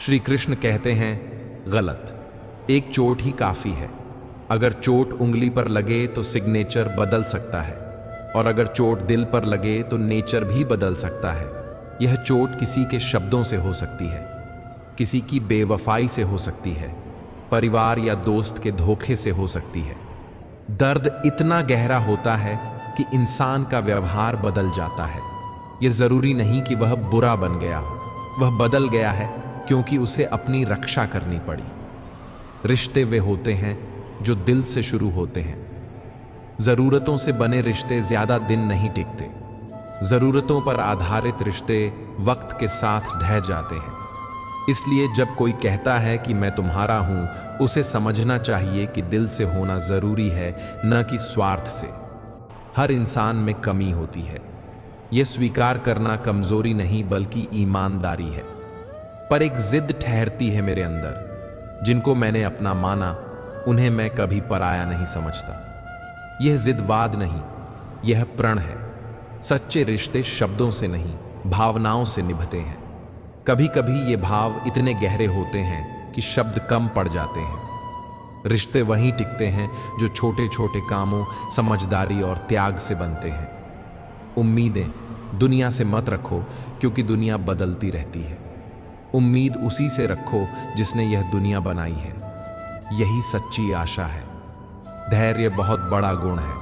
श्री कृष्ण कहते हैं, गलत। एक चोट ही काफी है। अगर चोट उंगली पर लगे तो सिग्नेचर बदल सकता है, और अगर चोट दिल पर लगे तो नेचर भी बदल सकता है। यह चोट किसी के शब्दों से हो सकती है, किसी की बेवफाई से हो सकती है, परिवार या दोस्त के धोखे से हो सकती है। दर्द इतना गहरा होता है कि इंसान का व्यवहार बदल जाता है। यह जरूरी नहीं कि वह बुरा बन गया हो, वह बदल गया है क्योंकि उसे अपनी रक्षा करनी पड़ी। रिश्ते वे होते हैं जो दिल से शुरू होते हैं। जरूरतों से बने रिश्ते ज्यादा दिन नहीं टिकते। जरूरतों पर आधारित रिश्ते वक्त के साथ ढह जाते हैं। इसलिए जब कोई कहता है कि मैं तुम्हारा हूं, उसे समझना चाहिए कि दिल से होना जरूरी है, न कि स्वार्थ से। हर इंसान में कमी होती है। यह स्वीकार करना कमजोरी नहीं बल्कि ईमानदारी है। पर एक जिद ठहरती है मेरे अंदर। जिनको मैंने अपना माना, उन्हें मैं कभी पराया नहीं समझता। यह जिदवाद नहीं, यह प्रण है। सच्चे रिश्ते शब्दों से नहीं, भावनाओं से निभते हैं। कभी कभी ये भाव इतने गहरे होते हैं कि शब्द कम पड़ जाते हैं। रिश्ते वहीं टिकते हैं जो छोटे छोटे कामों, समझदारी और त्याग से बनते हैं। उम्मीदें दुनिया से मत रखो, क्योंकि दुनिया बदलती रहती है। उम्मीद उसी से रखो जिसने यह दुनिया बनाई है। यही सच्ची आशा है। धैर्य बहुत बड़ा गुण है।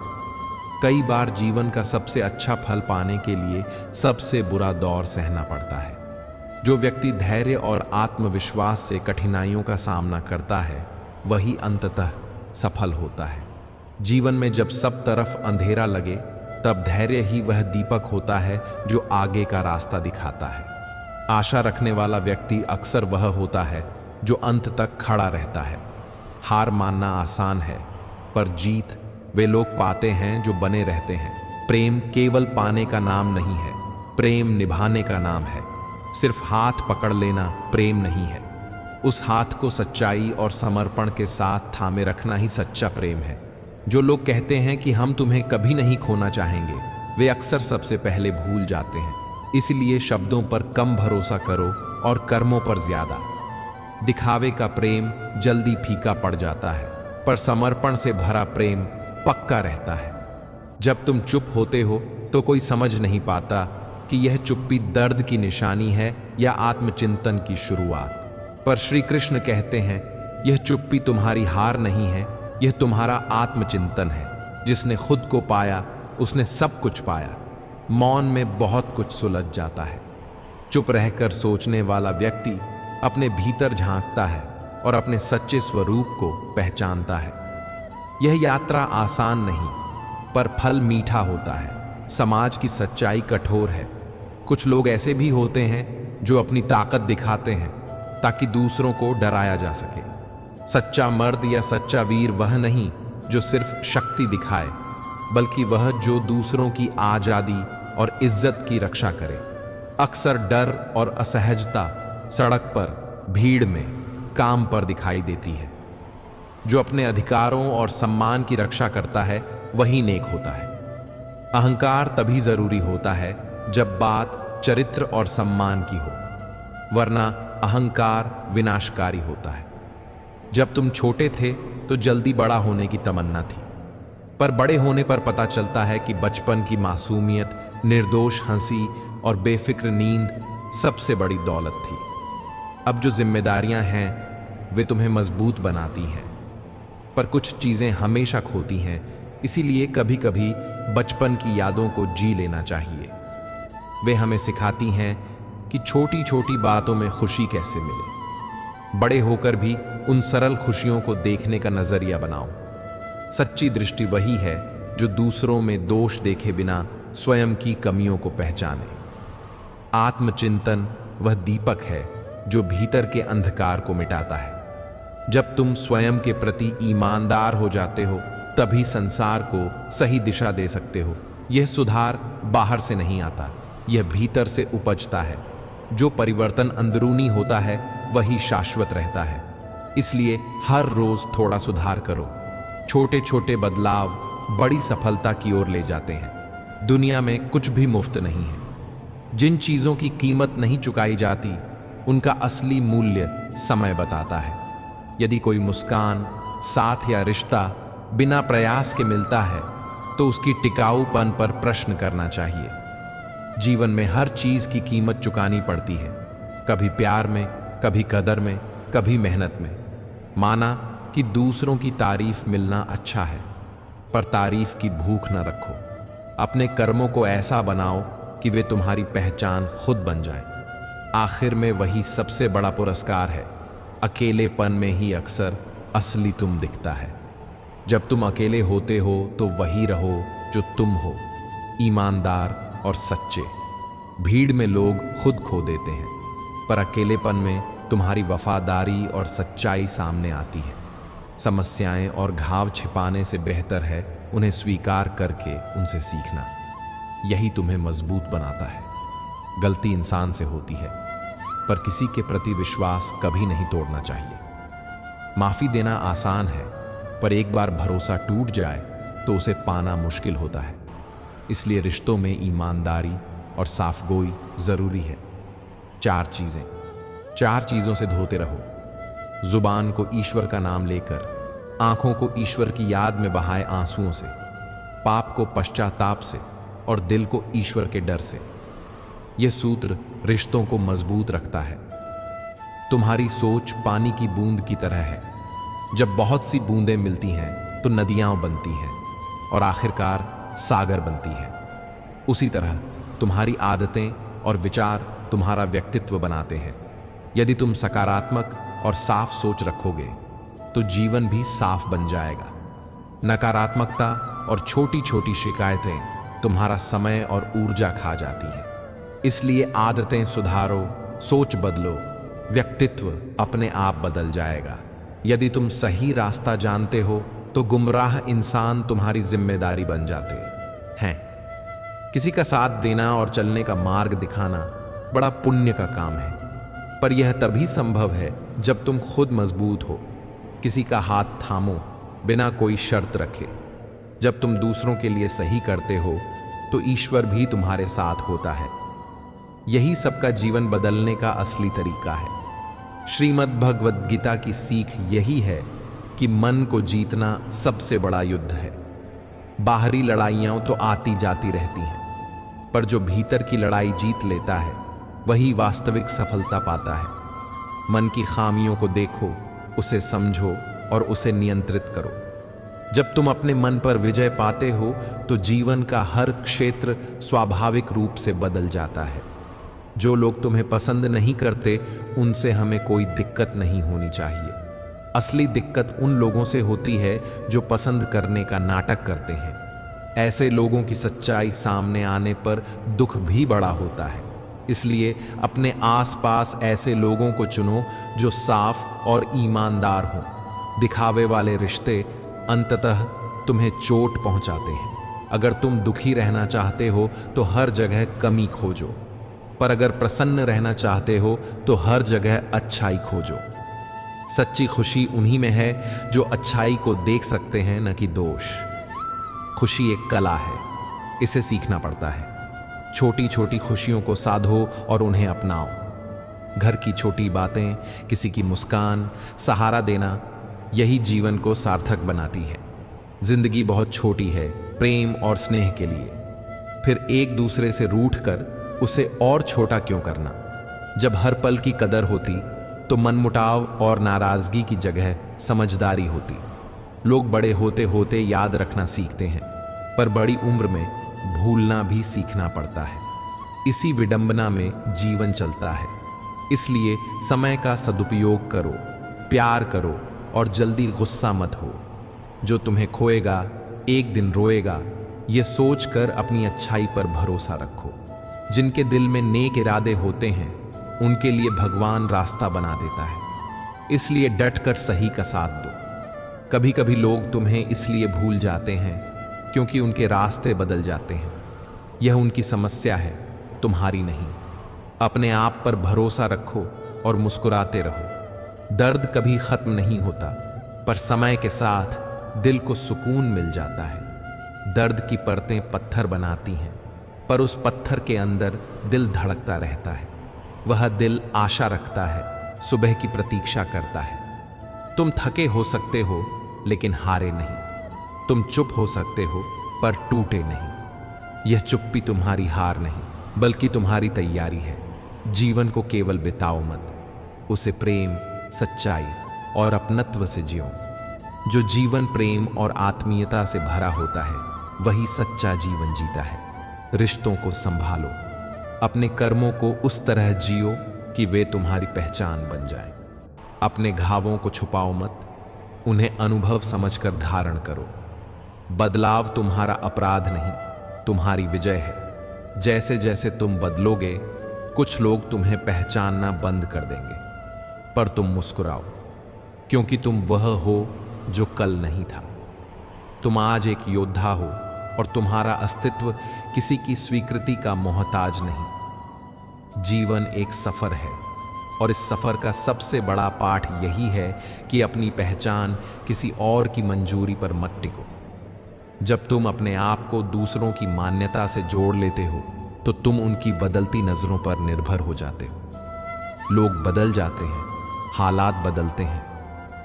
कई बार जीवन का सबसे अच्छा फल पाने के लिए सबसे बुरा दौर सहना पड़ता है। जो व्यक्ति धैर्य और आत्मविश्वास से कठिनाइयों का सामना करता है, वही अंततः सफल होता है। जीवन में जब सब तरफ अंधेरा लगे, तब धैर्य ही वह दीपक होता है जो आगे का रास्ता दिखाता है। आशा रखने वाला व्यक्ति अक्सर वह होता है जो अंत तक खड़ा रहता है। हार मानना आसान है, पर जीत वे लोग पाते हैं जो बने रहते हैं। प्रेम केवल पाने का नाम नहीं है, प्रेम निभाने का नाम है। सिर्फ हाथ पकड़ लेना प्रेम नहीं है। उस हाथ को सच्चाई और समर्पण के साथ थामे रखना ही सच्चा प्रेम है। जो लोग कहते हैं कि हम तुम्हें कभी नहीं खोना चाहेंगे, वे अक्सर सबसे पहले भूल जाते हैं। इसलिए शब्दों पर कम भरोसा करो और कर्मों पर ज्यादा। दिखावे का प्रेम जल्दी फीका पड़ जाता है, पर समर्पण से भरा प्रेम पक्का रहता है। जब तुम चुप होते हो तो कोई समझ नहीं पाता कि यह चुप्पी दर्द की निशानी है या आत्मचिंतन की शुरुआत। पर श्री कृष्ण कहते हैं, यह चुप्पी तुम्हारी हार नहीं है, यह तुम्हारा आत्मचिंतन है। जिसने खुद को पाया, उसने सब कुछ पाया। मौन में बहुत कुछ सुलझ जाता है। चुप रहकर सोचने वाला व्यक्ति अपने भीतर झांकता है और अपने सच्चे स्वरूप को पहचानता है। यह यात्रा आसान नहीं, पर फल मीठा होता है। समाज की सच्चाई कठोर है। कुछ लोग ऐसे भी होते हैं जो अपनी ताकत दिखाते हैं ताकि दूसरों को डराया जा सके। सच्चा मर्द या सच्चा वीर वह नहीं जो सिर्फ शक्ति दिखाए, बल्कि वह जो दूसरों की आजादी और इज्जत की रक्षा करे। अक्सर डर और असहजता सड़क पर, भीड़ में, काम पर दिखाई देती है। जो अपने अधिकारों और सम्मान की रक्षा करता है, वही नेक होता है। अहंकार तभी जरूरी होता है जब बात चरित्र और सम्मान की हो, वरना अहंकार विनाशकारी होता है। जब तुम छोटे थे तो जल्दी बड़ा होने की तमन्ना थी, पर बड़े होने पर पता चलता है कि बचपन की मासूमियत, निर्दोष हंसी और बेफिक्र नींद सबसे बड़ी दौलत थी। अब जो जिम्मेदारियां हैं वे तुम्हें मजबूत बनाती हैं, पर कुछ चीजें हमेशा खोती हैं। इसीलिए कभी कभी बचपन की यादों को जी लेना चाहिए। वे हमें सिखाती हैं कि छोटी छोटी बातों में खुशी कैसे मिले। बड़े होकर भी उन सरल खुशियों को देखने का नजरिया बनाओ। सच्ची दृष्टि वही है जो दूसरों में दोष देखे बिना स्वयं की कमियों को पहचाने। आत्मचिंतन वह दीपक है जो भीतर के अंधकार को मिटाता है। जब तुम स्वयं के प्रति ईमानदार हो जाते हो, तभी संसार को सही दिशा दे सकते हो। यह सुधार बाहर से नहीं आता, यह भीतर से उपजता है। जो परिवर्तन अंदरूनी होता है, वही शाश्वत रहता है। इसलिए हर रोज थोड़ा सुधार करो। छोटे छोटे बदलाव बड़ी सफलता की ओर ले जाते हैं। दुनिया में कुछ भी मुफ्त नहीं है। जिन चीजों की कीमत नहीं चुकाई जाती, उनका असली मूल्य समय बताता है। यदि कोई मुस्कान, साथ या रिश्ता बिना प्रयास के मिलता है तो उसकी टिकाऊपन पर प्रश्न करना चाहिए। जीवन में हर चीज की कीमत चुकानी पड़ती है, कभी प्यार में, कभी कदर में, कभी मेहनत में। माना कि दूसरों की तारीफ मिलना अच्छा है, पर तारीफ की भूख न रखो। अपने कर्मों को ऐसा बनाओ कि वे तुम्हारी पहचान खुद बन जाए। आखिर में वही सबसे बड़ा पुरस्कार है। अकेलेपन में ही अक्सर असली तुम दिखता है। जब तुम अकेले होते हो तो वही रहो जो तुम हो, ईमानदार और सच्चे। भीड़ में लोग खुद खो देते हैं, पर अकेलेपन में तुम्हारी वफादारी और सच्चाई सामने आती है। समस्याएं और घाव छिपाने से बेहतर है उन्हें स्वीकार करके उनसे सीखना। यही तुम्हें मजबूत बनाता है। गलती इंसान से होती है, पर किसी के प्रति विश्वास कभी नहीं तोड़ना चाहिए। माफी देना आसान है, पर एक बार भरोसा टूट जाए तो उसे पाना मुश्किल होता है। इसलिए रिश्तों में ईमानदारी और साफगोई जरूरी है। 4 चीजों से धोते रहो। जुबान को ईश्वर का नाम लेकर, आंखों को ईश्वर की याद में बहाए आंसुओं से, पाप को पश्चाताप से और दिल को ईश्वर के डर से। यह सूत्र रिश्तों को मजबूत रखता है। तुम्हारी सोच पानी की बूंद की तरह है। जब बहुत सी बूंदें मिलती हैं तो नदियां बनती हैं और आखिरकार सागर बनती हैं। उसी तरह तुम्हारी आदतें और विचार तुम्हारा व्यक्तित्व बनाते हैं। यदि तुम सकारात्मक और साफ सोच रखोगे तो जीवन भी साफ बन जाएगा। नकारात्मकता और छोटी छोटी शिकायतें तुम्हारा समय और ऊर्जा खा जाती हैं। इसलिए आदतें सुधारो, सोच बदलो, व्यक्तित्व अपने आप बदल जाएगा। यदि तुम सही रास्ता जानते हो तो गुमराह इंसान तुम्हारी जिम्मेदारी बन जाते हैं। किसी का साथ देना और चलने का मार्ग दिखाना बड़ा पुण्य का काम है, पर यह तभी संभव है जब तुम खुद मजबूत हो। किसी का हाथ थामो बिना कोई शर्त रखे। जब तुम दूसरों के लिए सही करते हो तो ईश्वर भी तुम्हारे साथ होता है। यही सबका जीवन बदलने का असली तरीका है। श्रीमद् भगवद गीता की सीख यही है कि मन को जीतना सबसे बड़ा युद्ध है। बाहरी लड़ाइयां तो आती जाती रहती हैं, पर जो भीतर की लड़ाई जीत लेता है वही वास्तविक सफलता पाता है। मन की खामियों को देखो, उसे समझो और उसे नियंत्रित करो। जब तुम अपने मन पर विजय पाते हो तो जीवन का हर क्षेत्र स्वाभाविक रूप से बदल जाता है। जो लोग तुम्हें पसंद नहीं करते उनसे हमें कोई दिक्कत नहीं होनी चाहिए। असली दिक्कत उन लोगों से होती है जो पसंद करने का नाटक करते हैं। ऐसे लोगों की सच्चाई सामने आने पर दुख भी बड़ा होता है। इसलिए अपने आसपास ऐसे लोगों को चुनो जो साफ और ईमानदार हों। दिखावे वाले रिश्ते अंततः तुम्हें चोट पहुंचाते हैं। अगर तुम दुखी रहना चाहते हो तो हर जगह कमी खोजो, पर अगर प्रसन्न रहना चाहते हो तो हर जगह अच्छाई खोजो। सच्ची खुशी उन्हीं में है जो अच्छाई को देख सकते हैं, न कि दोष। खुशी एक कला है, इसे सीखना पड़ता है। छोटी छोटी खुशियों को साधो और उन्हें अपनाओ। घर की छोटी बातें, किसी की मुस्कान, सहारा देना, यही जीवन को सार्थक बनाती है। जिंदगी बहुत छोटी है प्रेम और स्नेह के लिए, फिर एक दूसरे से रूठकर उसे और छोटा क्यों करना। जब हर पल की कदर होती तो मनमुटाव और नाराजगी की जगह समझदारी होती। लोग बड़े होते होते याद रखना सीखते हैं, पर बड़ी उम्र में भूलना भी सीखना पड़ता है। इसी विडंबना में जीवन चलता है। इसलिए समय का सदुपयोग करो, प्यार करो और जल्दी गुस्सा मत हो। जो तुम्हें खोएगा एक दिन रोएगा, ये सोचकर अपनी अच्छाई पर भरोसा रखो। जिनके दिल में नेक इरादे होते हैं उनके लिए भगवान रास्ता बना देता है। इसलिए डटकर सही का साथ दो। कभी कभी लोग तुम्हें इसलिए भूल जाते हैं क्योंकि उनके रास्ते बदल जाते हैं। यह उनकी समस्या है, तुम्हारी नहीं। अपने आप पर भरोसा रखो और मुस्कुराते रहो। दर्द कभी खत्म नहीं होता, पर समय के साथ दिल को सुकून मिल जाता है। दर्द की परतें पत्थर बनाती हैं, पर उस पत्थर के अंदर दिल धड़कता रहता है। वह दिल आशा रखता है, सुबह की प्रतीक्षा करता है। तुम थके हो सकते हो लेकिन हारे नहीं। तुम चुप हो सकते हो पर टूटे नहीं। यह चुप्पी तुम्हारी हार नहीं बल्कि तुम्हारी तैयारी है। जीवन को केवल बिताओ मत, उसे प्रेम, सच्चाई और अपनत्व से जियो। जो जीवन प्रेम और आत्मीयता से भरा होता है वही सच्चा जीवन जीता है। रिश्तों को संभालो, अपने कर्मों को उस तरह जियो कि वे तुम्हारी पहचान बन जाएं। अपने घावों को छुपाओ मत, उन्हें अनुभव समझकर धारण करो। बदलाव तुम्हारा अपराध नहीं, तुम्हारी विजय है। जैसे जैसे तुम बदलोगे कुछ लोग तुम्हें पहचानना बंद कर देंगे, पर तुम मुस्कुराओ क्योंकि तुम वह हो जो कल नहीं था। तुम आज एक योद्धा हो और तुम्हारा अस्तित्व किसी की स्वीकृति का मोहताज नहीं। जीवन एक सफर है और इस सफर का सबसे बड़ा पाठ यही है कि अपनी पहचान किसी और की मंजूरी पर मत टिको। जब तुम अपने आप को दूसरों की मान्यता से जोड़ लेते हो तो तुम उनकी बदलती नजरों पर निर्भर हो जाते हो। लोग बदल जाते हैं, हालात बदलते हैं,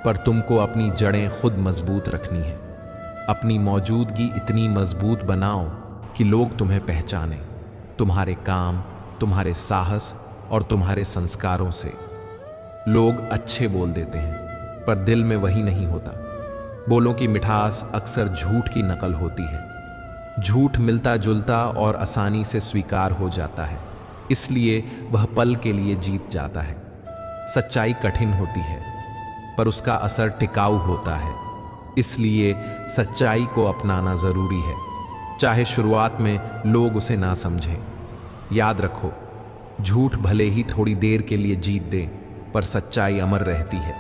पर तुमको अपनी जड़ें खुद मजबूत रखनी है। अपनी मौजूदगी इतनी मजबूत बनाओ कि लोग तुम्हें पहचानें, तुम्हारे काम, तुम्हारे साहस और तुम्हारे संस्कारों से। लोग अच्छे बोल देते हैं पर दिल में वही नहीं होता। बोलों की मिठास अक्सर झूठ की नकल होती है। झूठ मिलता जुलता और आसानी से स्वीकार हो जाता है, इसलिए वह पल के लिए जीत जाता है। सच्चाई कठिन होती है पर उसका असर टिकाऊ होता है, इसलिए सच्चाई को अपनाना जरूरी है, चाहे शुरुआत में लोग उसे ना समझें। याद रखो, झूठ भले ही थोड़ी देर के लिए जीत दे पर सच्चाई अमर रहती है।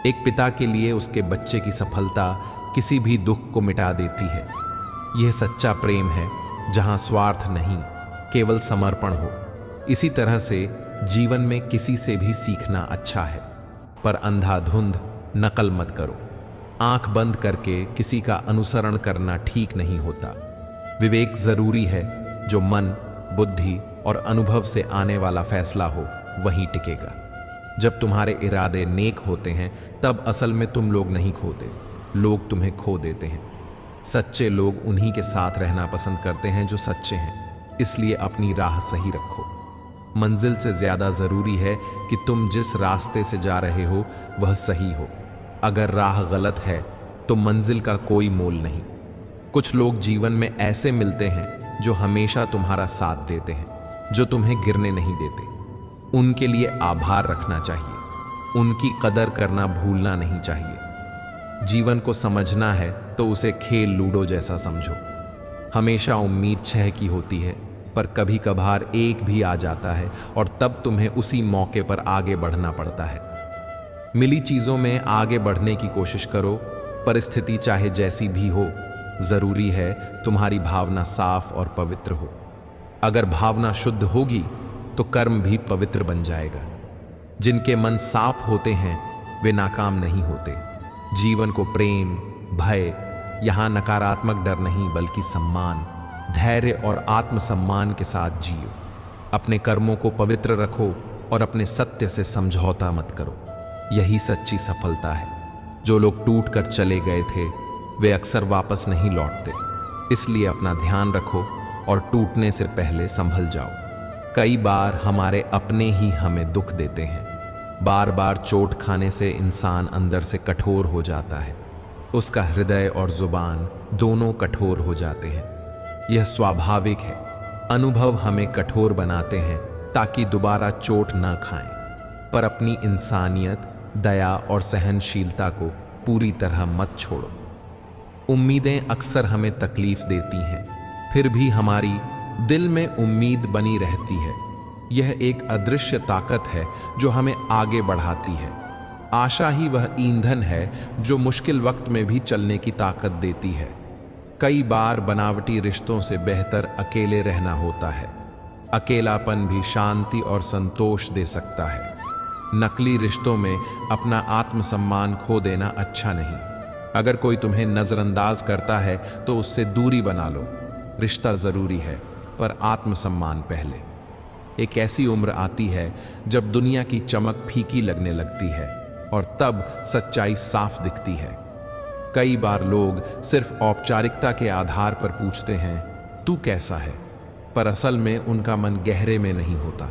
एक पिता के लिए उसके बच्चे की सफलता किसी भी दुख को मिटा देती है। यह सच्चा प्रेम है जहां स्वार्थ नहीं, केवल समर्पण हो। इसी तरह से जीवन में किसी से भी सीखना अच्छा है, पर अंधाधुंध नकल मत करो। आंख बंद करके किसी का अनुसरण करना ठीक नहीं होता। विवेक जरूरी है, जो मन, बुद्धि और अनुभव से आने वाला फैसला हो वहीं टिकेगा। जब तुम्हारे इरादे नेक होते हैं तब असल में तुम लोग नहीं खोते, लोग तुम्हें खो देते हैं। सच्चे लोग उन्हीं के साथ रहना पसंद करते हैं जो सच्चे हैं, इसलिए अपनी राह सही रखो। मंजिल से ज्यादा जरूरी है कि तुम जिस रास्ते से जा रहे हो वह सही हो। अगर राह गलत है तो मंजिल का कोई मोल नहीं। कुछ लोग जीवन में ऐसे मिलते हैं जो हमेशा तुम्हारा साथ देते हैं, जो तुम्हें गिरने नहीं देते। उनके लिए आभार रखना चाहिए, उनकी कदर करना भूलना नहीं चाहिए। जीवन को समझना है तो उसे खेल लूडो जैसा समझो। हमेशा उम्मीद 6 की होती है, पर कभी कभार एक भी आ जाता है और तब तुम्हें उसी मौके पर आगे बढ़ना पड़ता है। मिली चीजों में आगे बढ़ने की कोशिश करो, परिस्थिति चाहे जैसी भी हो। जरूरी है तुम्हारी भावना साफ और पवित्र हो। अगर भावना शुद्ध होगी तो कर्म भी पवित्र बन जाएगा। जिनके मन साफ होते हैं वे नाकाम नहीं होते। जीवन को प्रेम, भय, यहां नकारात्मक डर नहीं बल्कि सम्मान, धैर्य और आत्मसम्मान के साथ जियो। अपने कर्मों को पवित्र रखो और अपने सत्य से समझौता मत करो। यही सच्ची सफलता है। जो लोग टूट कर चले गए थे वे अक्सर वापस नहीं लौटते, इसलिए अपना ध्यान रखो और टूटने से पहले संभल जाओ। कई बार हमारे अपने ही हमें दुख देते हैं। बार बार चोट खाने से इंसान अंदर से कठोर हो जाता है। उसका हृदय और जुबान दोनों कठोर हो जाते हैं। यह स्वाभाविक है। अनुभव हमें कठोर बनाते हैं ताकि दोबारा चोट न खाएं, पर अपनी इंसानियत, दया और सहनशीलता को पूरी तरह मत छोड़ो। उम्मीदें अक्सर हमें तकलीफ देती हैं, फिर भी हमारी दिल में उम्मीद बनी रहती है। यह एक अदृश्य ताकत है जो हमें आगे बढ़ाती है। आशा ही वह ईंधन है जो मुश्किल वक्त में भी चलने की ताकत देती है। कई बार बनावटी रिश्तों से बेहतर अकेले रहना होता है। अकेलापन भी शांति और संतोष दे सकता है। नकली रिश्तों में अपना आत्मसम्मान खो देना अच्छा नहीं। अगर कोई तुम्हें नजरअंदाज करता है तो उससे दूरी बना लो। रिश्ता जरूरी है पर आत्मसम्मान पहले। एक ऐसी उम्र आती है जब दुनिया की चमक फीकी लगने लगती है और तब सच्चाई साफ दिखती है। कई बार लोग सिर्फ औपचारिकता के आधार पर पूछते हैं, तू कैसा है, पर असल में उनका मन गहरे में नहीं होता।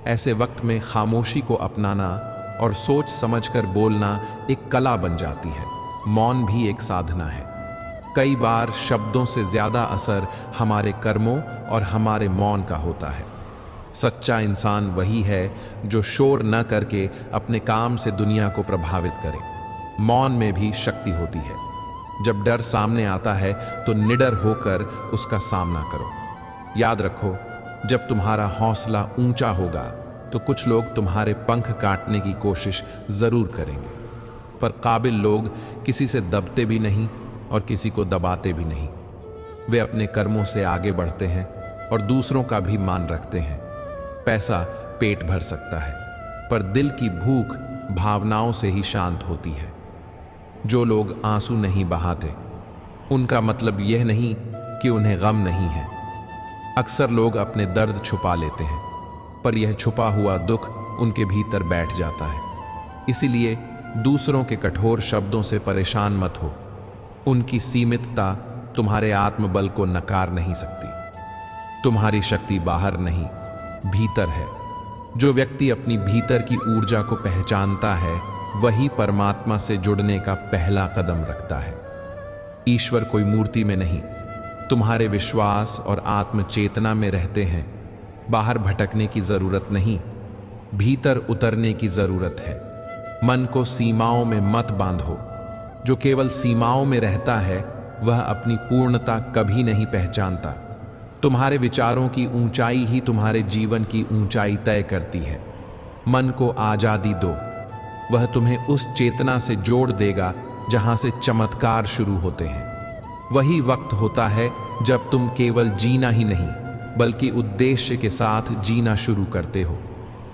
ऐसे वक्त में खामोशी को अपनाना और सोच समझकर बोलना एक कला बन जाती है। मौन भी एक साधना है। कई बार शब्दों से ज्यादा असर हमारे कर्मों और हमारे मौन का होता है। सच्चा इंसान वही है जो शोर न करके अपने काम से दुनिया को प्रभावित करे। मौन में भी शक्ति होती है। जब डर सामने आता है तो निडर होकर उसका सामना करो। याद रखो, जब तुम्हारा हौसला ऊंचा होगा तो कुछ लोग तुम्हारे पंख काटने की कोशिश जरूर करेंगे, पर काबिल लोग किसी से दबते भी नहीं और किसी को दबाते भी नहीं। वे अपने कर्मों से आगे बढ़ते हैं और दूसरों का भी मान रखते हैं। पैसा पेट भर सकता है, पर दिल की भूख भावनाओं से ही शांत होती है। जो लोग आंसू नहीं बहाते, उनका मतलब यह नहीं कि उन्हें गम नहीं है। अक्सर लोग अपने दर्द छुपा लेते हैं, पर यह छुपा हुआ दुख उनके भीतर बैठ जाता है। इसीलिए दूसरों के कठोर शब्दों से परेशान मत हो। उनकी सीमितता तुम्हारे आत्मबल को नकार नहीं सकती। तुम्हारी शक्ति बाहर नहीं, भीतर है। जो व्यक्ति अपनी भीतर की ऊर्जा को पहचानता है, वही परमात्मा से जुड़ने का पहला कदम रखता है। ईश्वर कोई मूर्ति में नहीं, तुम्हारे विश्वास और आत्मचेतना में रहते हैं। बाहर भटकने की जरूरत नहीं, भीतर उतरने की जरूरत है। मन को सीमाओं में मत बांधो। जो केवल सीमाओं में रहता है वह अपनी पूर्णता कभी नहीं पहचानता। तुम्हारे विचारों की ऊंचाई ही तुम्हारे जीवन की ऊंचाई तय करती है। मन को आजादी दो, वह तुम्हें उस चेतना से जोड़ देगा जहां से चमत्कार शुरू होते हैं। वही वक्त होता है जब तुम केवल जीना ही नहीं बल्कि उद्देश्य के साथ जीना शुरू करते हो।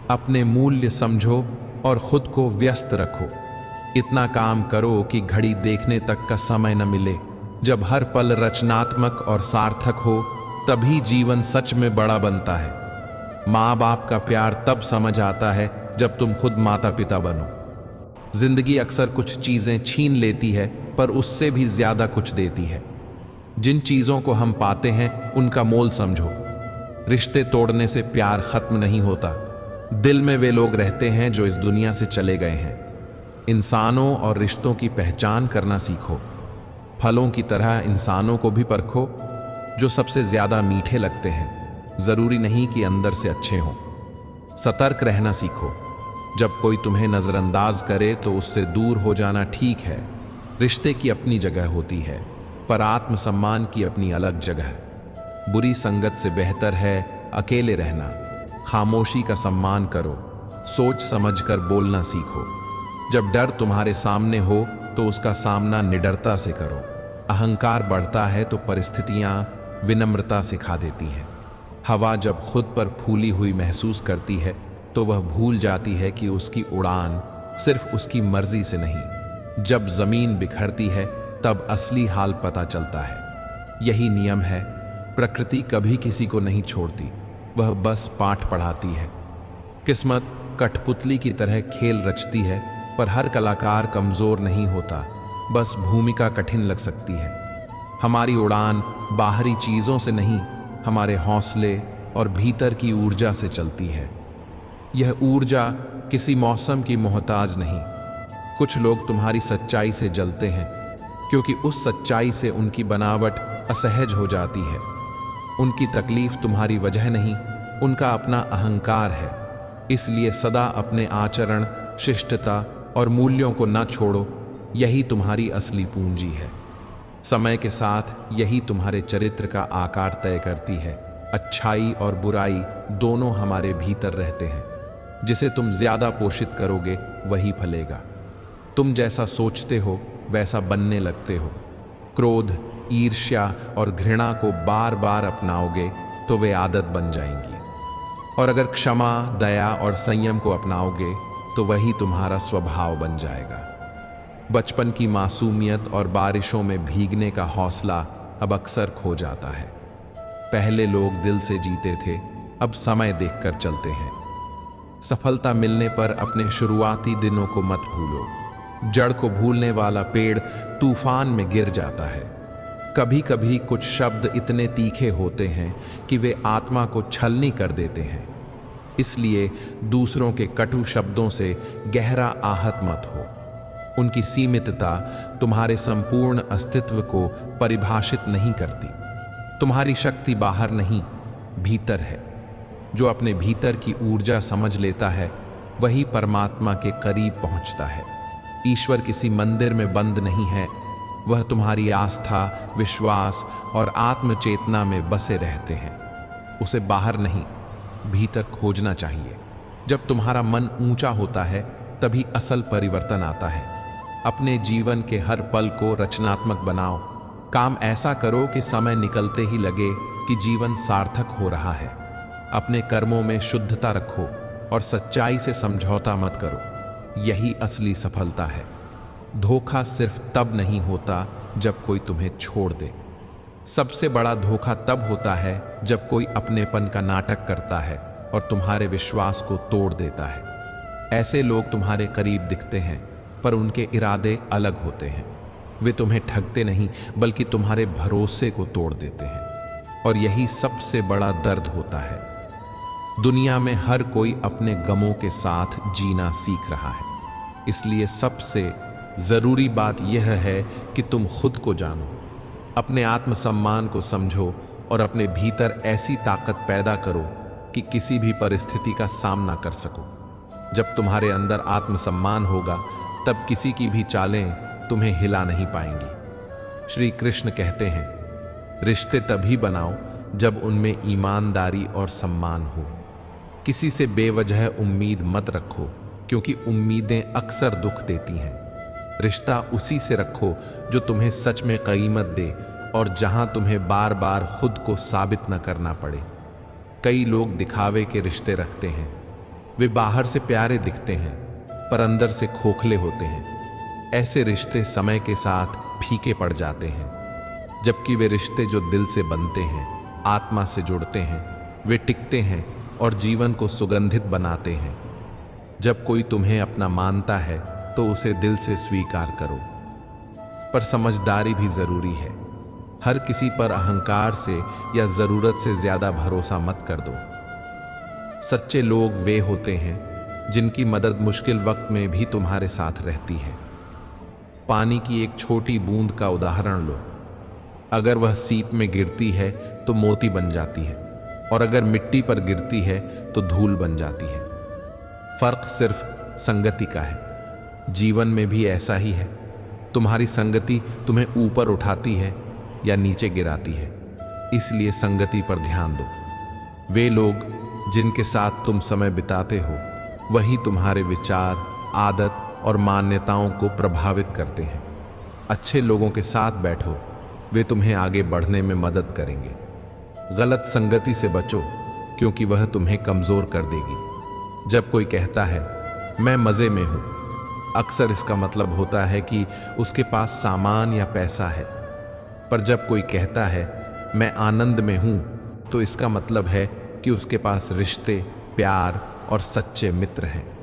अपने मूल्य समझो और खुद को व्यस्त रखो। इतना काम करो कि घड़ी देखने तक का समय न मिले। जब हर पल रचनात्मक और सार्थक हो, तभी जीवन सच में बड़ा बनता है। माँ बाप का प्यार तब समझ आता है जब तुम खुद माता पिता बनो। जिंदगी अक्सर कुछ चीजें छीन लेती है, पर उससे भी ज्यादा कुछ देती है। जिन चीजों को हम पाते हैं उनका मोल समझो। रिश्ते तोड़ने से प्यार खत्म नहीं होता। दिल में वे लोग रहते हैं जो इस दुनिया से चले गए हैं। इंसानों और रिश्तों की पहचान करना सीखो। फलों की तरह इंसानों को भी परखो। जो सबसे ज्यादा मीठे लगते हैं जरूरी नहीं कि अंदर से अच्छे हों। सतर्क रहना सीखो। जब कोई तुम्हें नजरअंदाज करे तो उससे दूर हो जाना ठीक है। रिश्ते की अपनी जगह होती है, पर आत्मसम्मान की अपनी अलग जगह। बुरी संगत से बेहतर है अकेले रहना। खामोशी का सम्मान करो। सोच समझकर बोलना सीखो। जब डर तुम्हारे सामने हो तो उसका सामना निडरता से करो। अहंकार बढ़ता है तो परिस्थितियां विनम्रता सिखा देती हैं। हवा जब खुद पर फूली हुई महसूस करती है तो वह भूल जाती है कि उसकी उड़ान सिर्फ उसकी मर्जी से नहीं। जब जमीन बिखरती है तब असली हाल पता चलता है। यही नियम है। प्रकृति कभी किसी को नहीं छोड़ती, वह बस पाठ पढ़ाती है। किस्मत कठपुतली की तरह खेल रचती है, पर हर कलाकार कमजोर नहीं होता, बस भूमिका कठिन लग सकती है। हमारी उड़ान बाहरी चीजों से नहीं, हमारे हौसले और भीतर की ऊर्जा से चलती है। यह ऊर्जा किसी मौसम की मोहताज नहीं। कुछ लोग तुम्हारी सच्चाई से जलते हैं क्योंकि उस सच्चाई से उनकी बनावट असहज हो जाती है। उनकी तकलीफ तुम्हारी वजह नहीं, उनका अपना अहंकार है। इसलिए सदा अपने आचरण, शिष्टता और मूल्यों को न छोड़ो। यही तुम्हारी असली पूंजी है। समय के साथ यही तुम्हारे चरित्र का आकार तय करती है। अच्छाई और बुराई दोनों हमारे भीतर रहते हैं। जिसे तुम ज्यादा पोषित करोगे वही फलेगा। तुम जैसा सोचते हो वैसा बनने लगते हो। क्रोध, ईर्ष्या और घृणा को बार बार अपनाओगे तो वे आदत बन जाएंगी। और अगर क्षमा, दया और संयम को अपनाओगे तो वही तुम्हारा स्वभाव बन जाएगा। बचपन की मासूमियत और बारिशों में भीगने का हौसला अब अक्सर खो जाता है। पहले लोग दिल से जीते थे, अब समय देखकर चलते हैं। सफलता मिलने पर अपने शुरुआती दिनों को मत भूलो। जड़ को भूलने वाला पेड़ तूफान में गिर जाता है। कभी कभी कुछ शब्द इतने तीखे होते हैं कि वे आत्मा को छलनी कर देते हैं। इसलिए दूसरों के कटु शब्दों से गहरा आहत मत हो। उनकी सीमितता तुम्हारे संपूर्ण अस्तित्व को परिभाषित नहीं करती। तुम्हारी शक्ति बाहर नहीं, भीतर है। जो अपने भीतर की ऊर्जा समझ लेता है वही परमात्मा के करीब पहुंचता है। ईश्वर किसी मंदिर में बंद नहीं है, वह तुम्हारी आस्था, विश्वास और आत्मचेतना में बसे रहते हैं। उसे बाहर नहीं, भीतर खोजना चाहिए। जब तुम्हारा मन ऊंचा होता है तभी असल परिवर्तन आता है। अपने जीवन के हर पल को रचनात्मक बनाओ। काम ऐसा करो कि समय निकलते ही लगे कि जीवन सार्थक हो रहा है। अपने कर्मों में शुद्धता रखो और सच्चाई से समझौता मत करो। यही असली सफलता है। धोखा सिर्फ तब नहीं होता जब कोई तुम्हें छोड़ दे। सबसे बड़ा धोखा तब होता है जब कोई अपनेपन का नाटक करता है और तुम्हारे विश्वास को तोड़ देता है। ऐसे लोग तुम्हारे करीब दिखते हैं पर उनके इरादे अलग होते हैं। वे तुम्हें ठगते नहीं बल्कि तुम्हारे भरोसे को तोड़ देते हैं। और यही सबसे बड़ा दर्द होता है। दुनिया में हर कोई अपने गमों के साथ जीना सीख रहा है। इसलिए सबसे जरूरी बात यह है कि तुम खुद को जानो, अपने आत्मसम्मान को समझो और अपने भीतर ऐसी ताकत पैदा करो कि किसी भी परिस्थिति का सामना कर सको। जब तुम्हारे अंदर आत्मसम्मान होगा तब किसी की भी चालें तुम्हें हिला नहीं पाएंगी। श्री कृष्ण कहते हैं, रिश्ते तभी बनाओ जब उनमें ईमानदारी और सम्मान हो। किसी से बेवजह उम्मीद मत रखो क्योंकि उम्मीदें अक्सर दुख देती हैं। रिश्ता उसी से रखो जो तुम्हें सच में कीमत दे और जहां तुम्हें बार बार खुद को साबित न करना पड़े। कई लोग दिखावे के रिश्ते रखते हैं। वे बाहर से प्यारे दिखते हैं पर अंदर से खोखले होते हैं। ऐसे रिश्ते समय के साथ फीके पड़ जाते हैं। जबकि वे रिश्ते जो दिल से बनते हैं, आत्मा से जुड़ते हैं, वे टिकते हैं और जीवन को सुगंधित बनाते हैं। जब कोई तुम्हें अपना मानता है तो उसे दिल से स्वीकार करो। पर समझदारी भी जरूरी है। हर किसी पर अहंकार से या जरूरत से ज्यादा भरोसा मत कर दो। सच्चे लोग वे होते हैं जिनकी मदद मुश्किल वक्त में भी तुम्हारे साथ रहती है। पानी की एक छोटी बूंद का उदाहरण लो। अगर वह सीप में गिरती है तो मोती बन जाती है और अगर मिट्टी पर गिरती है तो धूल बन जाती है। फर्क सिर्फ संगति का है। जीवन में भी ऐसा ही है। तुम्हारी संगति तुम्हें ऊपर उठाती है या नीचे गिराती है। इसलिए संगति पर ध्यान दो। वे लोग जिनके साथ तुम समय बिताते हो वही तुम्हारे विचार, आदत और मान्यताओं को प्रभावित करते हैं। अच्छे लोगों के साथ बैठो, वे तुम्हें आगे बढ़ने में मदद करेंगे। गलत संगति से बचो क्योंकि वह तुम्हें कमजोर कर देगी। जब कोई कहता है मैं मजे में हूं, अक्सर इसका मतलब होता है कि उसके पास सामान या पैसा है। पर जब कोई कहता है मैं आनंद में हूं, तो इसका मतलब है कि उसके पास रिश्ते, प्यार और सच्चे मित्र हैं।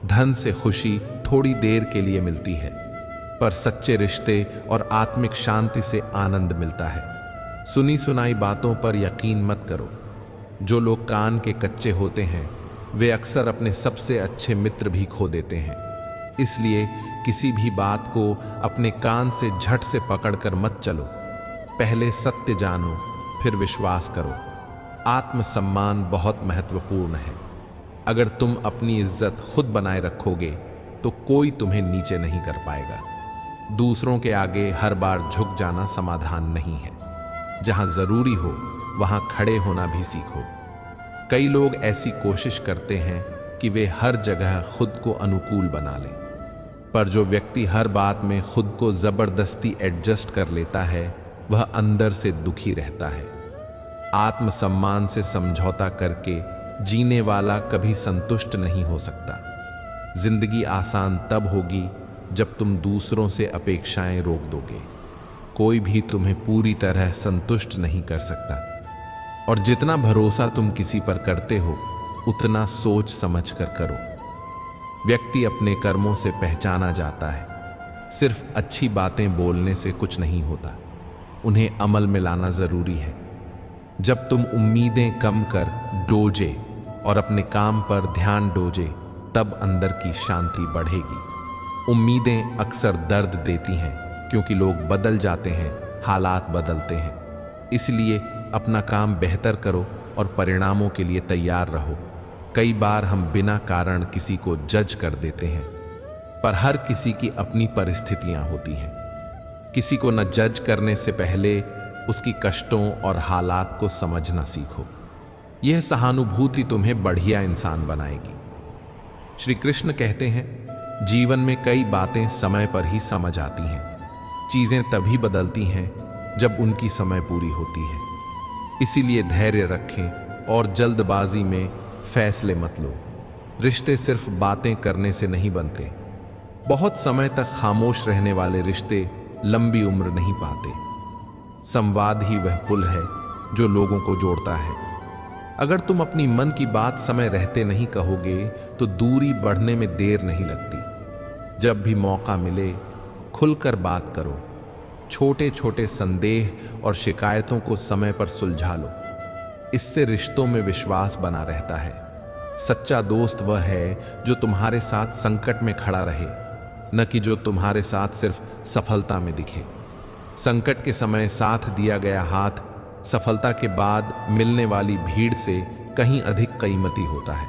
धन से खुशी थोड़ी देर के लिए मिलती है, पर सच्चे रिश्ते और आत्मिक शांति से आनंद मिलता है। सुनी सुनाई बातों पर यकीन मत करो। जो लोग कान के कच्चे होते हैं वे अक्सर अपने सबसे अच्छे मित्र भी खो देते हैं। इसलिए किसी भी बात को अपने कान से झट से पकड़कर मत चलो। पहले सत्य जानो, फिर विश्वास करो। आत्मसम्मान बहुत महत्वपूर्ण है। अगर तुम अपनी इज्जत खुद बनाए रखोगे तो कोई तुम्हें नीचे नहीं कर पाएगा। दूसरों के आगे हर बार झुक जाना समाधान नहीं है। जहां जरूरी हो वहां खड़े होना भी सीखो। कई लोग ऐसी कोशिश करते हैं कि वे हर जगह खुद को अनुकूल बना लें, पर जो व्यक्ति हर बात में खुद को जबरदस्ती एडजस्ट कर लेता है वह अंदर से दुखी रहता है। आत्मसम्मान से समझौता करके जीने वाला कभी संतुष्ट नहीं हो सकता। जिंदगी आसान तब होगी जब तुम दूसरों से अपेक्षाएं रोक दोगे। कोई भी तुम्हें पूरी तरह संतुष्ट नहीं कर सकता। और जितना भरोसा तुम किसी पर करते हो उतना सोच समझ कर करो। व्यक्ति अपने कर्मों से पहचाना जाता है। सिर्फ अच्छी बातें बोलने से कुछ नहीं होता, उन्हें अमल में लाना जरूरी है। जब तुम उम्मीदें कम कर डोजे और अपने काम पर ध्यान डोजे, तब अंदर की शांति बढ़ेगी। उम्मीदें अक्सर दर्द देती हैं क्योंकि लोग बदल जाते हैं, हालात बदलते हैं। इसलिए अपना काम बेहतर करो और परिणामों के लिए तैयार रहो। कई बार हम बिना कारण किसी को जज कर देते हैं, पर हर किसी की अपनी परिस्थितियां होती हैं। किसी को न जज करने से पहले उसकी कष्टों और हालात को समझना सीखो। यह सहानुभूति तुम्हें बढ़िया इंसान बनाएगी। श्री कृष्ण कहते हैं, जीवन में कई बातें समय पर ही समझ आती हैं। चीजें तभी बदलती हैं जब उनकी समय पूरी होती है। इसीलिए धैर्य रखें और जल्दबाजी में फैसले मत लो। रिश्ते सिर्फ बातें करने से नहीं बनते। बहुत समय तक खामोश रहने वाले रिश्ते लंबी उम्र नहीं पाते। संवाद ही वह पुल है जो लोगों को जोड़ता है। अगर तुम अपनी मन की बात समय रहते नहीं कहोगे तो दूरी बढ़ने में देर नहीं लगती। जब भी मौका मिले खुलकर बात करो। छोटे छोटे संदेह और शिकायतों को समय पर सुलझा लो। इससे रिश्तों में विश्वास बना रहता है। सच्चा दोस्त वह है जो तुम्हारे साथ संकट में खड़ा रहे, न कि जो तुम्हारे साथ सिर्फ सफलता में दिखे। संकट के समय साथ दिया गया हाथ सफलता के बाद मिलने वाली भीड़ से कहीं अधिक कीमती होता है।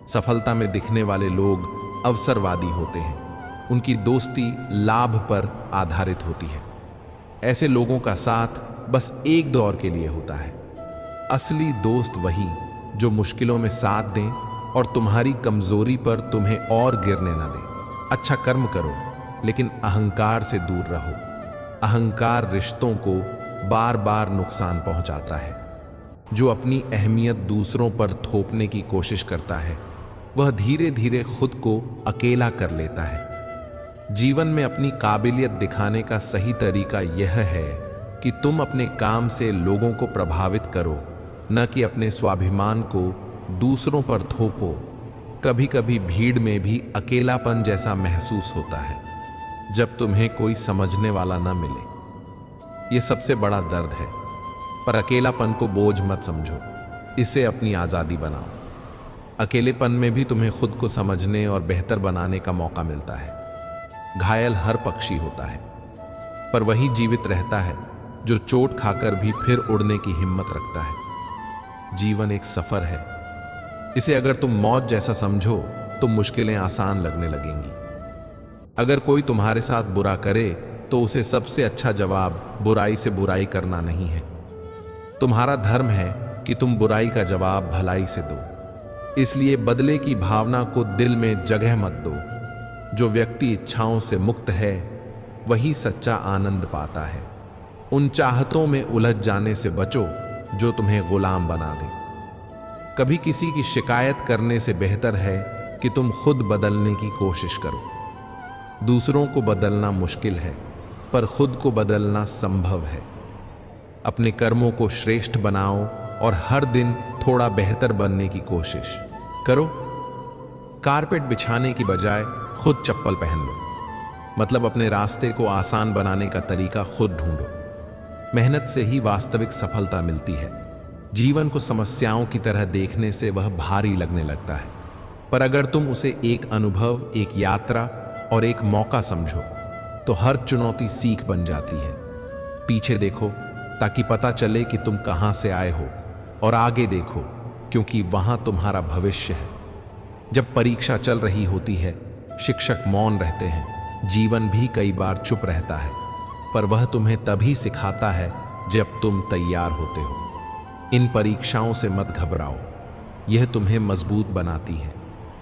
सफलता में दिखने वाले लोग अवसरवादी होते हैं। उनकी दोस्ती लाभ पर आधारित होती है। ऐसे लोगों का साथ बस एक दौर के लिए होता है। असली दोस्त वही जो मुश्किलों में साथ दें और तुम्हारी कमजोरी पर तुम्हें और गिरने न दें। अच्छा कर्म करो लेकिन अहंकार से दूर रहो। अहंकार रिश्तों को बार बार नुकसान पहुंचाता है। जो अपनी अहमियत दूसरों पर थोपने की कोशिश करता है वह धीरे धीरे खुद को अकेला कर लेता है। जीवन में अपनी काबिलियत दिखाने का सही तरीका यह है कि तुम अपने काम से लोगों को प्रभावित करो, न कि अपने स्वाभिमान को दूसरों पर थोपो। कभी कभी भीड़ में भी अकेलापन जैसा महसूस होता है जब तुम्हें कोई समझने वाला न मिले। यह सबसे बड़ा दर्द है। पर अकेलापन को बोझ मत समझो, इसे अपनी आज़ादी बनाओ। अकेलेपन में भी तुम्हें खुद को समझने और बेहतर बनाने का मौका मिलता है। घायल हर पक्षी होता है, पर वही जीवित रहता है जो चोट खाकर भी फिर उड़ने की हिम्मत रखता है। जीवन एक सफर है। इसे अगर तुम मौत जैसा समझो तो मुश्किलें आसान लगने लगेंगी। अगर कोई तुम्हारे साथ बुरा करे तो उसे सबसे अच्छा जवाब बुराई से बुराई करना नहीं है। तुम्हारा धर्म है कि तुम बुराई का जवाब भलाई से दो। इसलिए बदले की भावना को दिल में जगह मत दो। जो व्यक्ति इच्छाओं से मुक्त है वही सच्चा आनंद पाता है। उन चाहतों में उलझ जाने से बचो जो तुम्हें गुलाम बना दे। कभी किसी की शिकायत करने से बेहतर है कि तुम खुद बदलने की कोशिश करो। दूसरों को बदलना मुश्किल है, पर खुद को बदलना संभव है। अपने कर्मों को श्रेष्ठ बनाओ और हर दिन थोड़ा बेहतर बनने की कोशिश करो। कारपेट बिछाने की बजाय खुद चप्पल पहन लो। मतलब अपने रास्ते को आसान बनाने का तरीका खुद ढूंढो। मेहनत से ही वास्तविक सफलता मिलती है। जीवन को समस्याओं की तरह देखने से वह भारी लगने लगता है, पर अगर तुम उसे एक अनुभव, एक यात्रा और एक मौका समझो तो हर चुनौती सीख बन जाती है। पीछे देखो ताकि पता चले कि तुम कहां से आए हो, और आगे देखो क्योंकि वहां तुम्हारा भविष्य है। जब परीक्षा चल रही होती है, शिक्षक मौन रहते हैं। जीवन भी कई बार चुप रहता है, पर वह तुम्हें तभी सिखाता है जब तुम तैयार होते हो। इन परीक्षाओं से मत घबराओ, यह तुम्हें मजबूत बनाती है।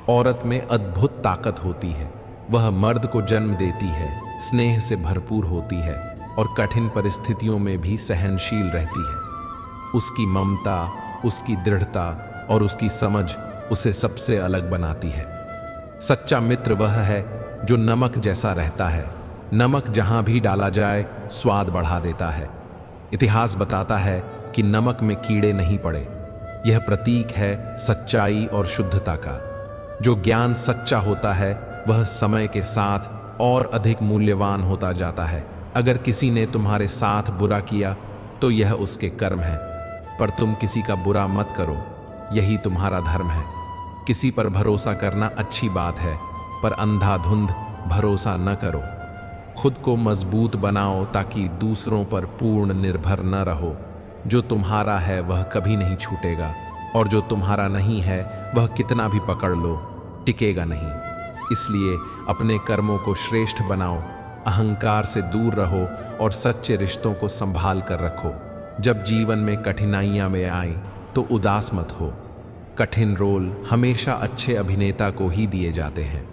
औरत में अद्भुत ताकत होती है। वह मर्द को जन्म देती है, स्नेह से भरपूर होती है और कठिन परिस्थितियों में भी सहनशील रहती है। उसकी ममता, उसकी दृढ़ता और उसकी समझ उसे सबसे अलग बनाती है। सच्चा मित्र वह है जो नमक जैसा रहता है। नमक जहां भी डाला जाए स्वाद बढ़ा देता है। इतिहास बताता है कि नमक में कीड़े नहीं पड़े। यह प्रतीक है सच्चाई और शुद्धता का। जो ज्ञान सच्चा होता है वह समय के साथ और अधिक मूल्यवान होता जाता है। अगर किसी ने तुम्हारे साथ बुरा किया तो यह उसके कर्म है, पर तुम किसी का बुरा मत करो, यही तुम्हारा धर्म है। किसी पर भरोसा करना अच्छी बात है, पर अंधाधुंध भरोसा न करो। खुद को मजबूत बनाओ ताकि दूसरों पर पूर्ण निर्भर न रहो। जो तुम्हारा है वह कभी नहीं छूटेगा, और जो तुम्हारा नहीं है वह कितना भी पकड़ लो टिकेगा नहीं। इसलिए अपने कर्मों को श्रेष्ठ बनाओ, अहंकार से दूर रहो और सच्चे रिश्तों को संभाल कर रखो। जब जीवन में कठिनाइयां में आए तो उदास मत हो। कठिन रोल हमेशा अच्छे अभिनेता को ही दिए जाते हैं।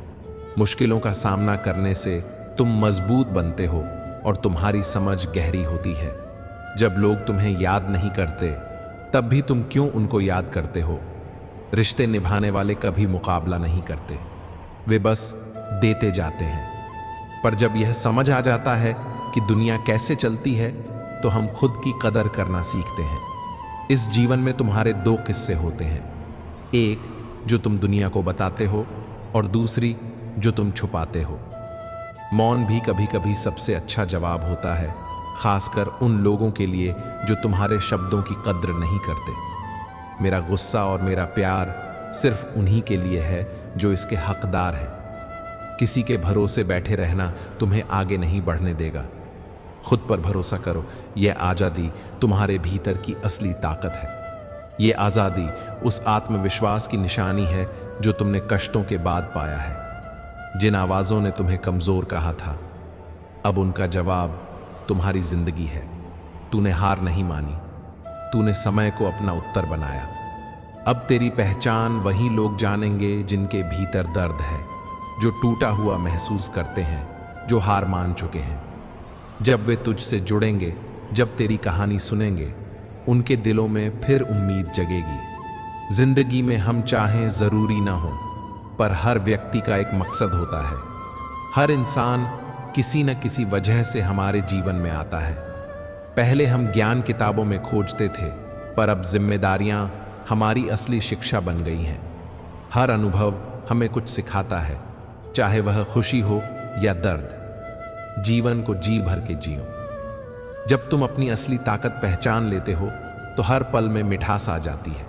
मुश्किलों का सामना करने से तुम मजबूत बनते हो और तुम्हारी समझ गहरी होती है। जब लोग तुम्हें याद नहीं करते तब भी तुम क्यों उनको याद करते हो? रिश्ते निभाने वाले कभी मुकाबला नहीं करते, वे बस देते जाते हैं। पर जब यह समझ आ जाता है कि दुनिया कैसे चलती है तो हम खुद की कदर करना सीखते हैं। इस जीवन में तुम्हारे दो किस्से होते हैं, एक जो तुम दुनिया को बताते हो और दूसरी जो तुम छुपाते हो। मौन भी कभी कभी सबसे अच्छा जवाब होता है, खासकर उन लोगों के लिए जो तुम्हारे शब्दों की कद्र नहीं करते। मेरा गुस्सा और मेरा प्यार सिर्फ उन्हीं के लिए है जो इसके हकदार हैं। किसी के भरोसे बैठे रहना तुम्हें आगे नहीं बढ़ने देगा। खुद पर भरोसा करो, यह आज़ादी तुम्हारे भीतर की असली ताकत है। यह आज़ादी उस आत्मविश्वास की निशानी है जो तुमने कष्टों के बाद पाया है। जिन आवाज़ों ने तुम्हें कमज़ोर कहा था, अब उनका जवाब तुम्हारी जिंदगी है। तूने हार नहीं मानी, तूने समय को अपना उत्तर बनाया। अब तेरी पहचान वही लोग जानेंगे जिनके भीतर दर्द है, जो टूटा हुआ महसूस करते हैं, जो हार मान चुके हैं। जब वे तुझसे जुड़ेंगे, जब तेरी कहानी सुनेंगे, उनके दिलों में फिर उम्मीद जगेगी। जिंदगी में हम चाहें जरूरी ना हो, पर हर व्यक्ति का एक मकसद होता है। हर इंसान किसी न किसी वजह से हमारे जीवन में आता है। पहले हम ज्ञान किताबों में खोजते थे, पर अब जिम्मेदारियां हमारी असली शिक्षा बन गई हैं। हर अनुभव हमें कुछ सिखाता है, चाहे वह खुशी हो या दर्द। जीवन को जी भर के जियो। जब तुम अपनी असली ताकत पहचान लेते हो तो हर पल में मिठास आ जाती है।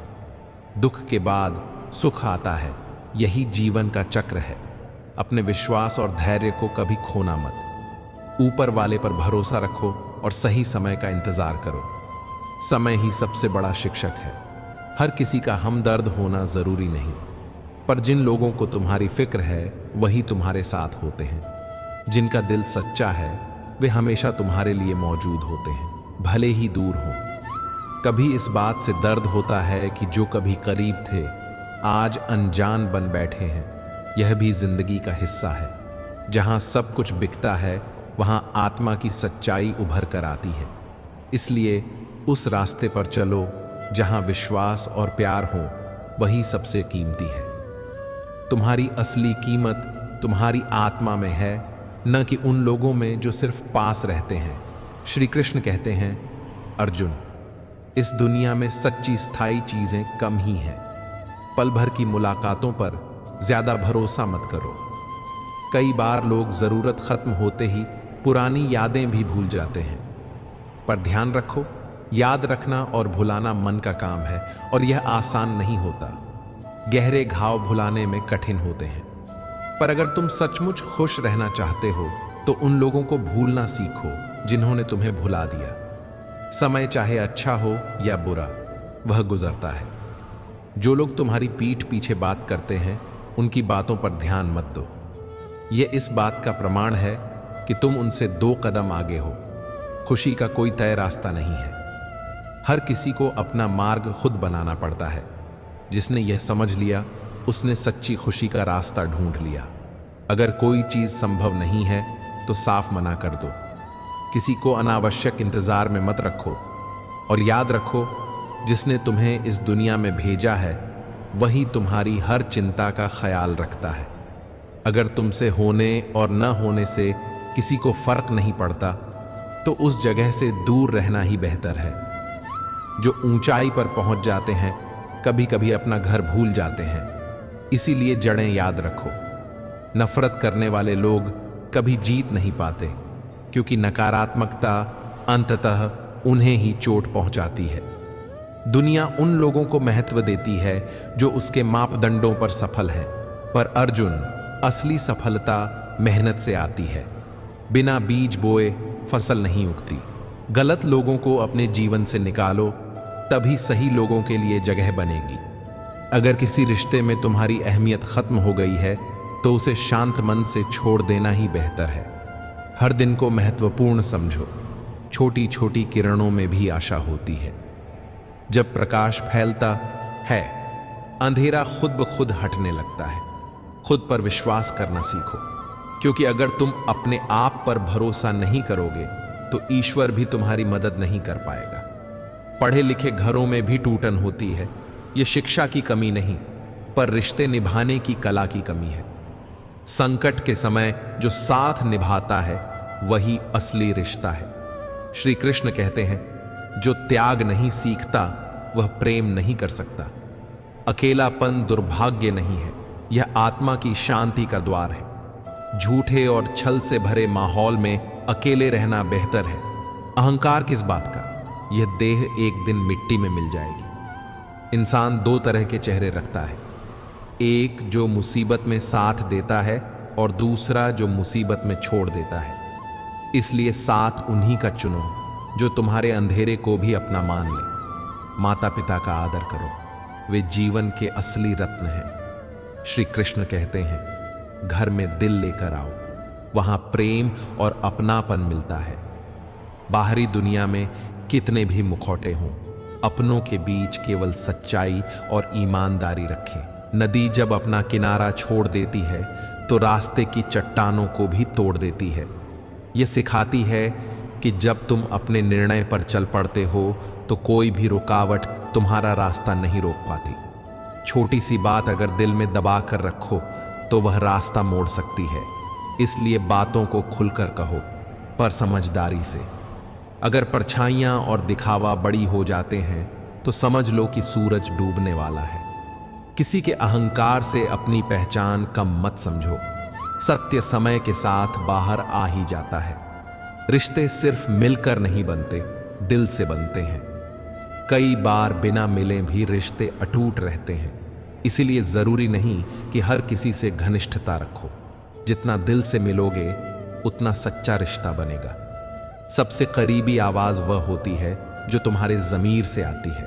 दुख के बाद सुख आता है, यही जीवन का चक्र है। अपने विश्वास और धैर्य को कभी खोना मत। ऊपर वाले पर भरोसा रखो और सही समय का इंतजार करो। समय ही सबसे बड़ा शिक्षक है। हर किसी का हमदर्द होना जरूरी नहीं, पर जिन लोगों को तुम्हारी फिक्र है वही तुम्हारे साथ होते हैं। जिनका दिल सच्चा है वे हमेशा तुम्हारे लिए मौजूद होते हैं, भले ही दूर हो। कभी इस बात से दर्द होता है कि जो कभी करीब थे आज अनजान बन बैठे हैं। यह भी जिंदगी का हिस्सा है। जहां सब कुछ बिकता है वहां आत्मा की सच्चाई उभर कर आती है। इसलिए उस रास्ते पर चलो जहां विश्वास और प्यार हो, वही सबसे कीमती है। तुम्हारी असली कीमत तुम्हारी आत्मा में है, न कि उन लोगों में जो सिर्फ पास रहते हैं। श्री कृष्ण कहते हैं, अर्जुन, इस दुनिया में सच्ची स्थायी चीजें कम ही हैं। पल भर की मुलाकातों पर ज्यादा भरोसा मत करो। कई बार लोग जरूरत खत्म होते ही पुरानी यादें भी भूल जाते हैं। पर ध्यान रखो, याद रखना और भुलाना मन का काम है और यह आसान नहीं होता। गहरे घाव भुलाने में कठिन होते हैं। पर अगर तुम सचमुच खुश रहना चाहते हो तो उन लोगों को भूलना सीखो जिन्होंने तुम्हें भुला दिया। समय चाहे अच्छा हो या बुरा, वह गुजरता है। जो लोग तुम्हारी पीठ पीछे बात करते हैं उनकी बातों पर ध्यान मत दो। यह इस बात का प्रमाण है कि तुम उनसे 2 कदम आगे हो। खुशी का कोई तय रास्ता नहीं है। हर किसी को अपना मार्ग खुद बनाना पड़ता है। जिसने यह समझ लिया उसने सच्ची खुशी का रास्ता ढूंढ लिया। अगर कोई चीज संभव नहीं है तो साफ मना कर दो। किसी को अनावश्यक इंतजार में मत रखो और याद रखो, जिसने तुम्हें इस दुनिया में भेजा है वही तुम्हारी हर चिंता का ख्याल रखता है। अगर तुमसे होने और न होने से किसी को फर्क नहीं पड़ता तो उस जगह से दूर रहना ही बेहतर है। जो ऊंचाई पर पहुंच जाते हैं कभी कभी अपना घर भूल जाते हैं। इसीलिए जड़ें याद रखो। नफरत करने वाले लोग कभी जीत नहीं पाते, क्योंकि नकारात्मकता अंततः उन्हें ही चोट पहुंचाती है। दुनिया उन लोगों को महत्व देती है जो उसके मापदंडों पर सफल हैं, पर अर्जुन, असली सफलता मेहनत से आती है। बिना बीज बोए फसल नहीं उगती। गलत लोगों को अपने जीवन से निकालो, तभी सही लोगों के लिए जगह बनेगी। अगर किसी रिश्ते में तुम्हारी अहमियत खत्म हो गई है तो उसे शांत मन से छोड़ देना ही बेहतर है। हर दिन को महत्वपूर्ण समझो। छोटी छोटी किरणों में भी आशा होती है। जब प्रकाश फैलता है, अंधेरा खुद ब खुद हटने लगता है। खुद पर विश्वास करना सीखो, क्योंकि अगर तुम अपने आप पर भरोसा नहीं करोगे तो ईश्वर भी तुम्हारी मदद नहीं कर पाएगा। पढ़े लिखे घरों में भी टूटन होती है। यह शिक्षा की कमी नहीं, पर रिश्ते निभाने की कला की कमी है। संकट के समय जो साथ निभाता है वही असली रिश्ता है। श्री कृष्ण कहते हैं, जो त्याग नहीं सीखता वह प्रेम नहीं कर सकता। अकेलापन दुर्भाग्य नहीं है, यह आत्मा की शांति का द्वार है। झूठे और छल से भरे माहौल में अकेले रहना बेहतर है। अहंकार किस बात का? यह देह एक दिन मिट्टी में मिल जाएगी। इंसान दो तरह के चेहरे रखता है, एक जो मुसीबत में साथ देता है और दूसरा जो मुसीबत में छोड़ देता है। इसलिए साथ उन्हीं का चुनो जो तुम्हारे अंधेरे को भी अपना मान ले। माता पिता का आदर करो, वे जीवन के असली रत्न हैं। श्री कृष्ण कहते हैं, घर में दिल लेकर आओ, वहां प्रेम और अपनापन मिलता है। बाहरी दुनिया में कितने भी मुखौटे हों, अपनों के बीच केवल सच्चाई और ईमानदारी रखें। नदी जब अपना किनारा छोड़ देती है तो रास्ते की चट्टानों को भी तोड़ देती है। यह सिखाती है कि जब तुम अपने निर्णय पर चल पड़ते हो तो कोई भी रुकावट तुम्हारा रास्ता नहीं रोक पाती। छोटी सी बात अगर दिल में दबा कर रखो तो वह रास्ता मोड़ सकती है। इसलिए बातों को खुलकर कहो, पर समझदारी से। अगर परछाइयां और दिखावा बड़ी हो जाते हैं तो समझ लो कि सूरज डूबने वाला है। किसी के अहंकार से अपनी पहचान कम मत समझो। सत्य समय के साथ बाहर आ ही जाता है। रिश्ते सिर्फ मिलकर नहीं बनते, दिल से बनते हैं। कई बार बिना मिले भी रिश्ते अटूट रहते हैं। इसीलिए जरूरी नहीं कि हर किसी से घनिष्ठता रखो। जितना दिल से मिलोगे उतना सच्चा रिश्ता बनेगा। सबसे करीबी आवाज वह होती है जो तुम्हारे ज़मीर से आती है।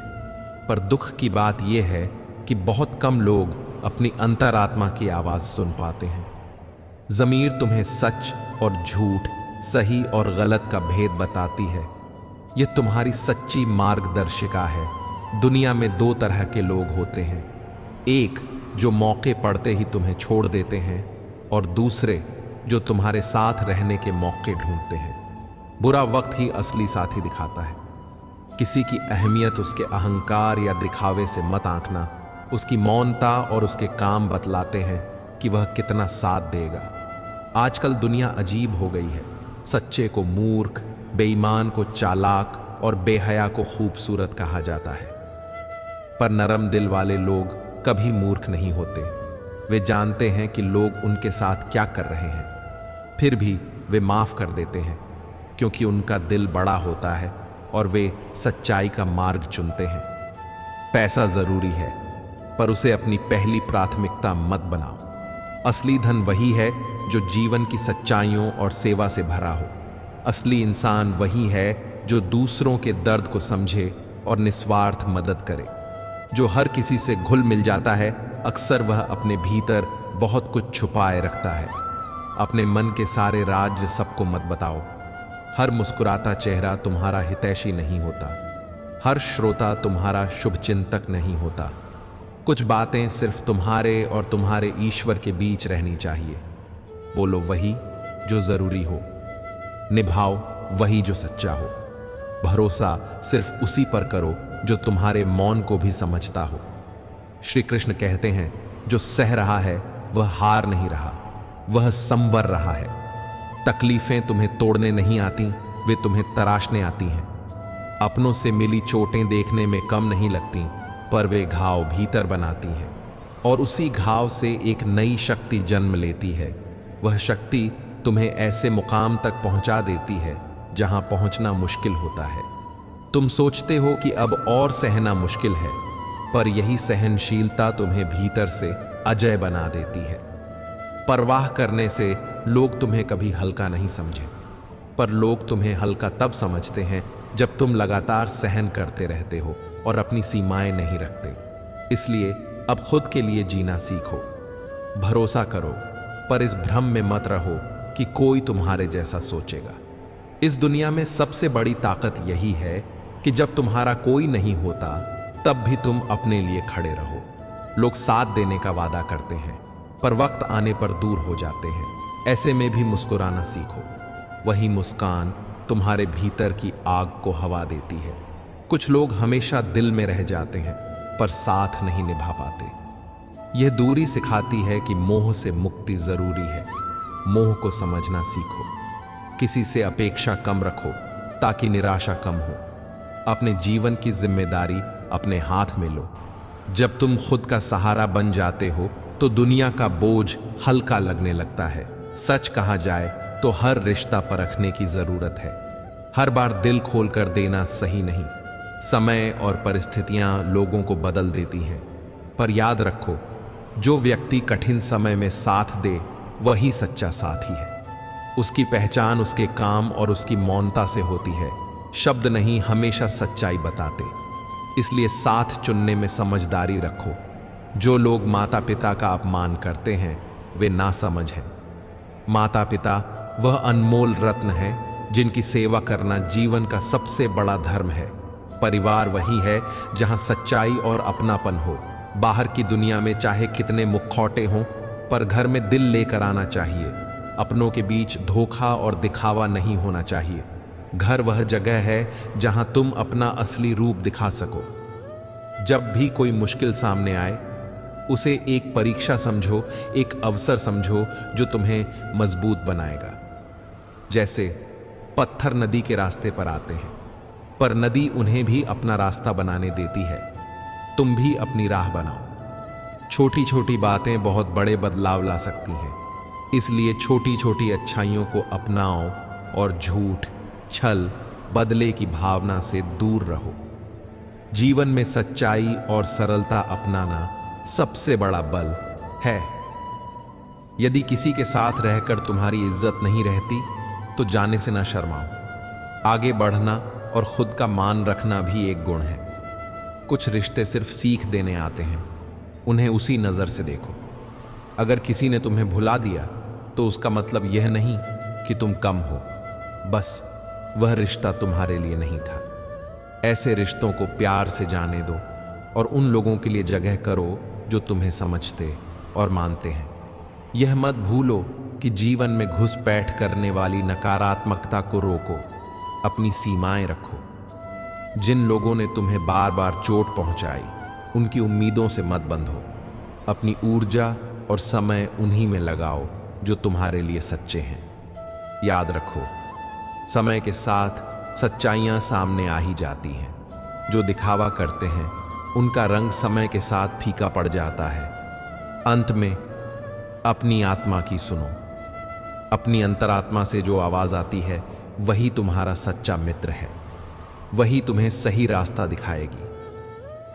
पर दुख की बात यह है कि बहुत कम लोग अपनी अंतरात्मा की आवाज सुन पाते हैं। ज़मीर तुम्हें सच और झूठ, सही और गलत का भेद बताती है। यह तुम्हारी सच्ची मार्गदर्शिका है। दुनिया में दो तरह के लोग होते हैं, एक जो मौके पड़ते ही तुम्हें छोड़ देते हैं और दूसरे जो तुम्हारे साथ रहने के मौके ढूंढते हैं। बुरा वक्त ही असली साथी दिखाता है। किसी की अहमियत उसके अहंकार या दिखावे से मत आंकना। उसकी मौनता और उसके काम बतलाते हैं कि वह कितना साथ देगा। आजकल दुनिया अजीब हो गई है। सच्चे को मूर्ख, बेईमान को चालाक और बेहया को खूबसूरत कहा जाता है। पर नरम दिल वाले लोग कभी मूर्ख नहीं होते। वे जानते हैं कि लोग उनके साथ क्या कर रहे हैं, फिर भी वे माफ कर देते हैं, क्योंकि उनका दिल बड़ा होता है और वे सच्चाई का मार्ग चुनते हैं। पैसा जरूरी है, पर उसे अपनी पहली प्राथमिकता मत बनाओ। असली धन वही है जो जीवन की सच्चाइयों और सेवा से भरा हो। असली इंसान वही है जो दूसरों के दर्द को समझे और निस्वार्थ मदद करे। जो हर किसी से घुल मिल जाता है, अक्सर वह अपने भीतर बहुत कुछ छुपाए रखता है। अपने मन के सारे राज सबको मत बताओ। हर मुस्कुराता चेहरा तुम्हारा हितैषी नहीं होता। हर श्रोता तुम्हारा शुभचिंतक नहीं होता। कुछ बातें सिर्फ तुम्हारे और तुम्हारे ईश्वर के बीच रहनी चाहिए। बोलो वही जो जरूरी हो, निभाओ वही जो सच्चा हो। भरोसा सिर्फ उसी पर करो जो तुम्हारे मौन को भी समझता हो। श्री कृष्ण कहते हैं, जो सह रहा है वह हार नहीं रहा, वह संवर रहा है। तकलीफें तुम्हें तोड़ने नहीं आती, वे तुम्हें तराशने आती हैं। अपनों से मिली चोटें देखने में कम नहीं लगती, पर वे घाव भीतर बनाती हैं और उसी घाव से एक नई शक्ति जन्म लेती है। वह शक्ति तुम्हें ऐसे मुकाम तक पहुंचा देती है जहां पहुंचना मुश्किल होता है। तुम सोचते हो कि अब और सहना मुश्किल है, पर यही सहनशीलता तुम्हें भीतर से अजय बना देती है। परवाह करने से लोग तुम्हें कभी हल्का नहीं समझे, पर लोग तुम्हें हल्का तब समझते हैं जब तुम लगातार सहन करते रहते हो और अपनी सीमाएं नहीं रखते। इसलिए अब खुद के लिए जीना सीखो, भरोसा करो, पर इस भ्रम में मत रहो कि कोई तुम्हारे जैसा सोचेगा। इस दुनिया में सबसे बड़ी ताकत यही है कि जब तुम्हारा कोई नहीं होता तब भी तुम अपने लिए खड़े रहो। लोग साथ देने का वादा करते हैं, पर वक्त आने पर दूर हो जाते हैं। ऐसे में भी मुस्कुराना सीखो। वही मुस्कान तुम्हारे भीतर की आग को हवा देती है। कुछ लोग हमेशा दिल में रह जाते हैं, पर साथ नहीं निभा पाते। यह दूरी सिखाती है कि मोह से मुक्ति जरूरी है। मोह को समझना सीखो। किसी से अपेक्षा कम रखो ताकि निराशा कम हो। अपने जीवन की जिम्मेदारी अपने हाथ में लो। जब तुम खुद का सहारा बन जाते हो तो दुनिया का बोझ हल्का लगने लगता है। सच कहा जाए तो हर रिश्ता परखने की जरूरत है। हर बार दिल खोल कर देना सही नहीं। समय और परिस्थितियां लोगों को बदल देती हैं, पर याद रखो, जो व्यक्ति कठिन समय में साथ दे वही सच्चा साथी है। उसकी पहचान उसके काम और उसकी मौनता से होती है। शब्द नहीं हमेशा सच्चाई बताते। इसलिए साथ चुनने में समझदारी रखो। जो लोग माता पिता का अपमान करते हैं वे नासमझ हैं। माता पिता वह अनमोल रत्न है जिनकी सेवा करना जीवन का सबसे बड़ा धर्म है। परिवार वही है जहां सच्चाई और अपनापन हो। बाहर की दुनिया में चाहे कितने मुखौटे हों, पर घर में दिल लेकर आना चाहिए। अपनों के बीच धोखा और दिखावा नहीं होना चाहिए। घर वह जगह है जहां तुम अपना असली रूप दिखा सको। जब भी कोई मुश्किल सामने आए उसे एक परीक्षा समझो, एक अवसर समझो जो तुम्हें मजबूत बनाएगा। जैसे पत्थर नदी के रास्ते पर आते हैं, पर नदी उन्हें भी अपना रास्ता बनाने देती है। तुम भी अपनी राह बनाओ। छोटी छोटी बातें बहुत बड़े बदलाव ला सकती हैं। इसलिए छोटी छोटी अच्छाइयों को अपनाओ और झूठ, छल, बदले की भावना से दूर रहो। जीवन में सच्चाई और सरलता अपनाना सबसे बड़ा बल है। यदि किसी के साथ रहकर तुम्हारी इज्जत नहीं रहती तो जाने से ना शर्माओ। आगे बढ़ना और खुद का मान रखना भी एक गुण है। कुछ रिश्ते सिर्फ सीख देने आते हैं, उन्हें उसी नज़र से देखो। अगर किसी ने तुम्हें भुला दिया तो उसका मतलब यह नहीं कि तुम कम हो, बस वह रिश्ता तुम्हारे लिए नहीं था। ऐसे रिश्तों को प्यार से जाने दो और उन लोगों के लिए जगह करो जो तुम्हें समझते और मानते हैं। यह मत भूलो कि जीवन में घुसपैठ करने वाली नकारात्मकता को रोको। अपनी सीमाएं रखो। जिन लोगों ने तुम्हें बार बार चोट पहुंचाई उनकी उम्मीदों से मत बंधो। अपनी ऊर्जा और समय उन्हीं में लगाओ जो तुम्हारे लिए सच्चे हैं। याद रखो, समय के साथ सच्चाइयां सामने आ ही जाती हैं। जो दिखावा करते हैं उनका रंग समय के साथ फीका पड़ जाता है। अंत में अपनी आत्मा की सुनो। अपनी अंतरात्मा से जो आवाज आती है वही तुम्हारा सच्चा मित्र है। वही तुम्हें सही रास्ता दिखाएगी।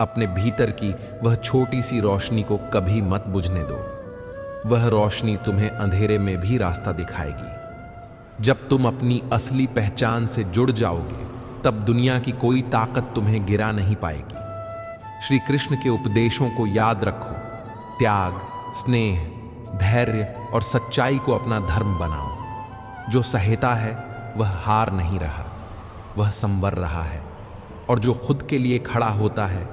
अपने भीतर की वह छोटी सी रोशनी को कभी मत बुझने दो। वह रोशनी तुम्हें अंधेरे में भी रास्ता दिखाएगी। जब तुम अपनी असली पहचान से जुड़ जाओगे तब दुनिया की कोई ताकत तुम्हें गिरा नहीं पाएगी। श्री कृष्ण के उपदेशों को याद रखो। त्याग, स्नेह, धैर्य और सच्चाई को अपना धर्म बनाओ। जो सहता है वह हार नहीं रहा, वह संवर रहा है। और जो खुद के लिए खड़ा होता है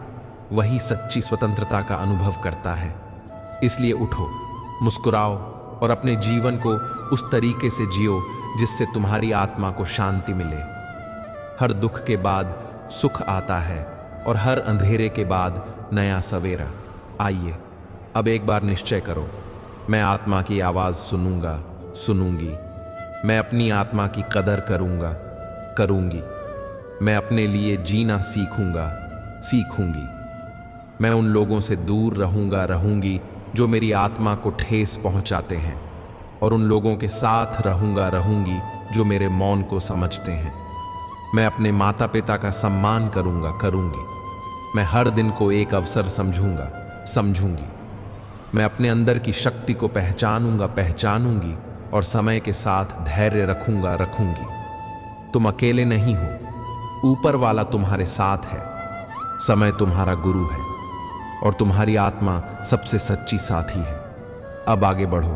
वही सच्ची स्वतंत्रता का अनुभव करता है। इसलिए उठो, मुस्कुराओ और अपने जीवन को उस तरीके से जियो जिससे तुम्हारी आत्मा को शांति मिले। हर दुख के बाद सुख आता है और हर अंधेरे के बाद नया सवेरा। आइए अब एक बार निश्चय करो, मैं आत्मा की आवाज सुनूंगा, सुनूंगी। मैं अपनी आत्मा की कदर करूंगा, करूंगी। मैं अपने लिए जीना सीखूंगा, सीखूंगी। मैं उन लोगों से दूर रहूंगी जो मेरी आत्मा को ठेस पहुंचाते हैं, और उन लोगों के साथ रहूंगी जो मेरे मौन को समझते हैं। मैं अपने माता पिता का सम्मान करूंगी। मैं हर दिन को एक अवसर समझूंगी। मैं अपने अंदर की शक्ति को पहचानूंगी और समय के साथ धैर्य रखूंगी। तुम अकेले नहीं हो, ऊपर वाला तुम्हारे साथ है। समय तुम्हारा गुरु है और तुम्हारी आत्मा सबसे सच्ची साथी है। अब आगे बढ़ो,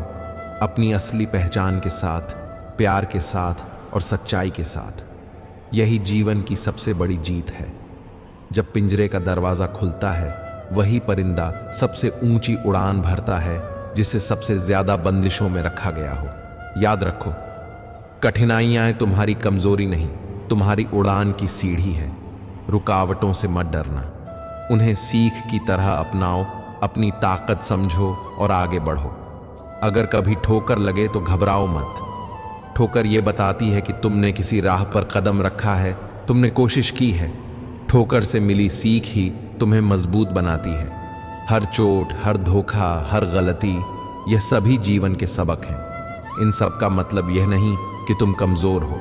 अपनी असली पहचान के साथ, प्यार के साथ और सच्चाई के साथ। यही जीवन की सबसे बड़ी जीत है। जब पिंजरे का दरवाजा खुलता है, वही परिंदा सबसे ऊंची उड़ान भरता है जिसे सबसे ज्यादा बंदिशों में रखा गया हो। याद रखो, कठिनाइयां तुम्हारी कमजोरी नहीं, तुम्हारी उड़ान की सीढ़ी है। रुकावटों से मत डरना, उन्हें सीख की तरह अपनाओ, अपनी ताकत समझो और आगे बढ़ो। अगर कभी ठोकर लगे तो घबराओ मत। ठोकर ये बताती है कि तुमने किसी राह पर कदम रखा है, तुमने कोशिश की है। ठोकर से मिली सीख ही तुम्हें मजबूत बनाती है। हर चोट, हर धोखा, हर गलती, यह सभी जीवन के सबक हैं। इन सब का मतलब यह नहीं कि तुम कमजोर हो,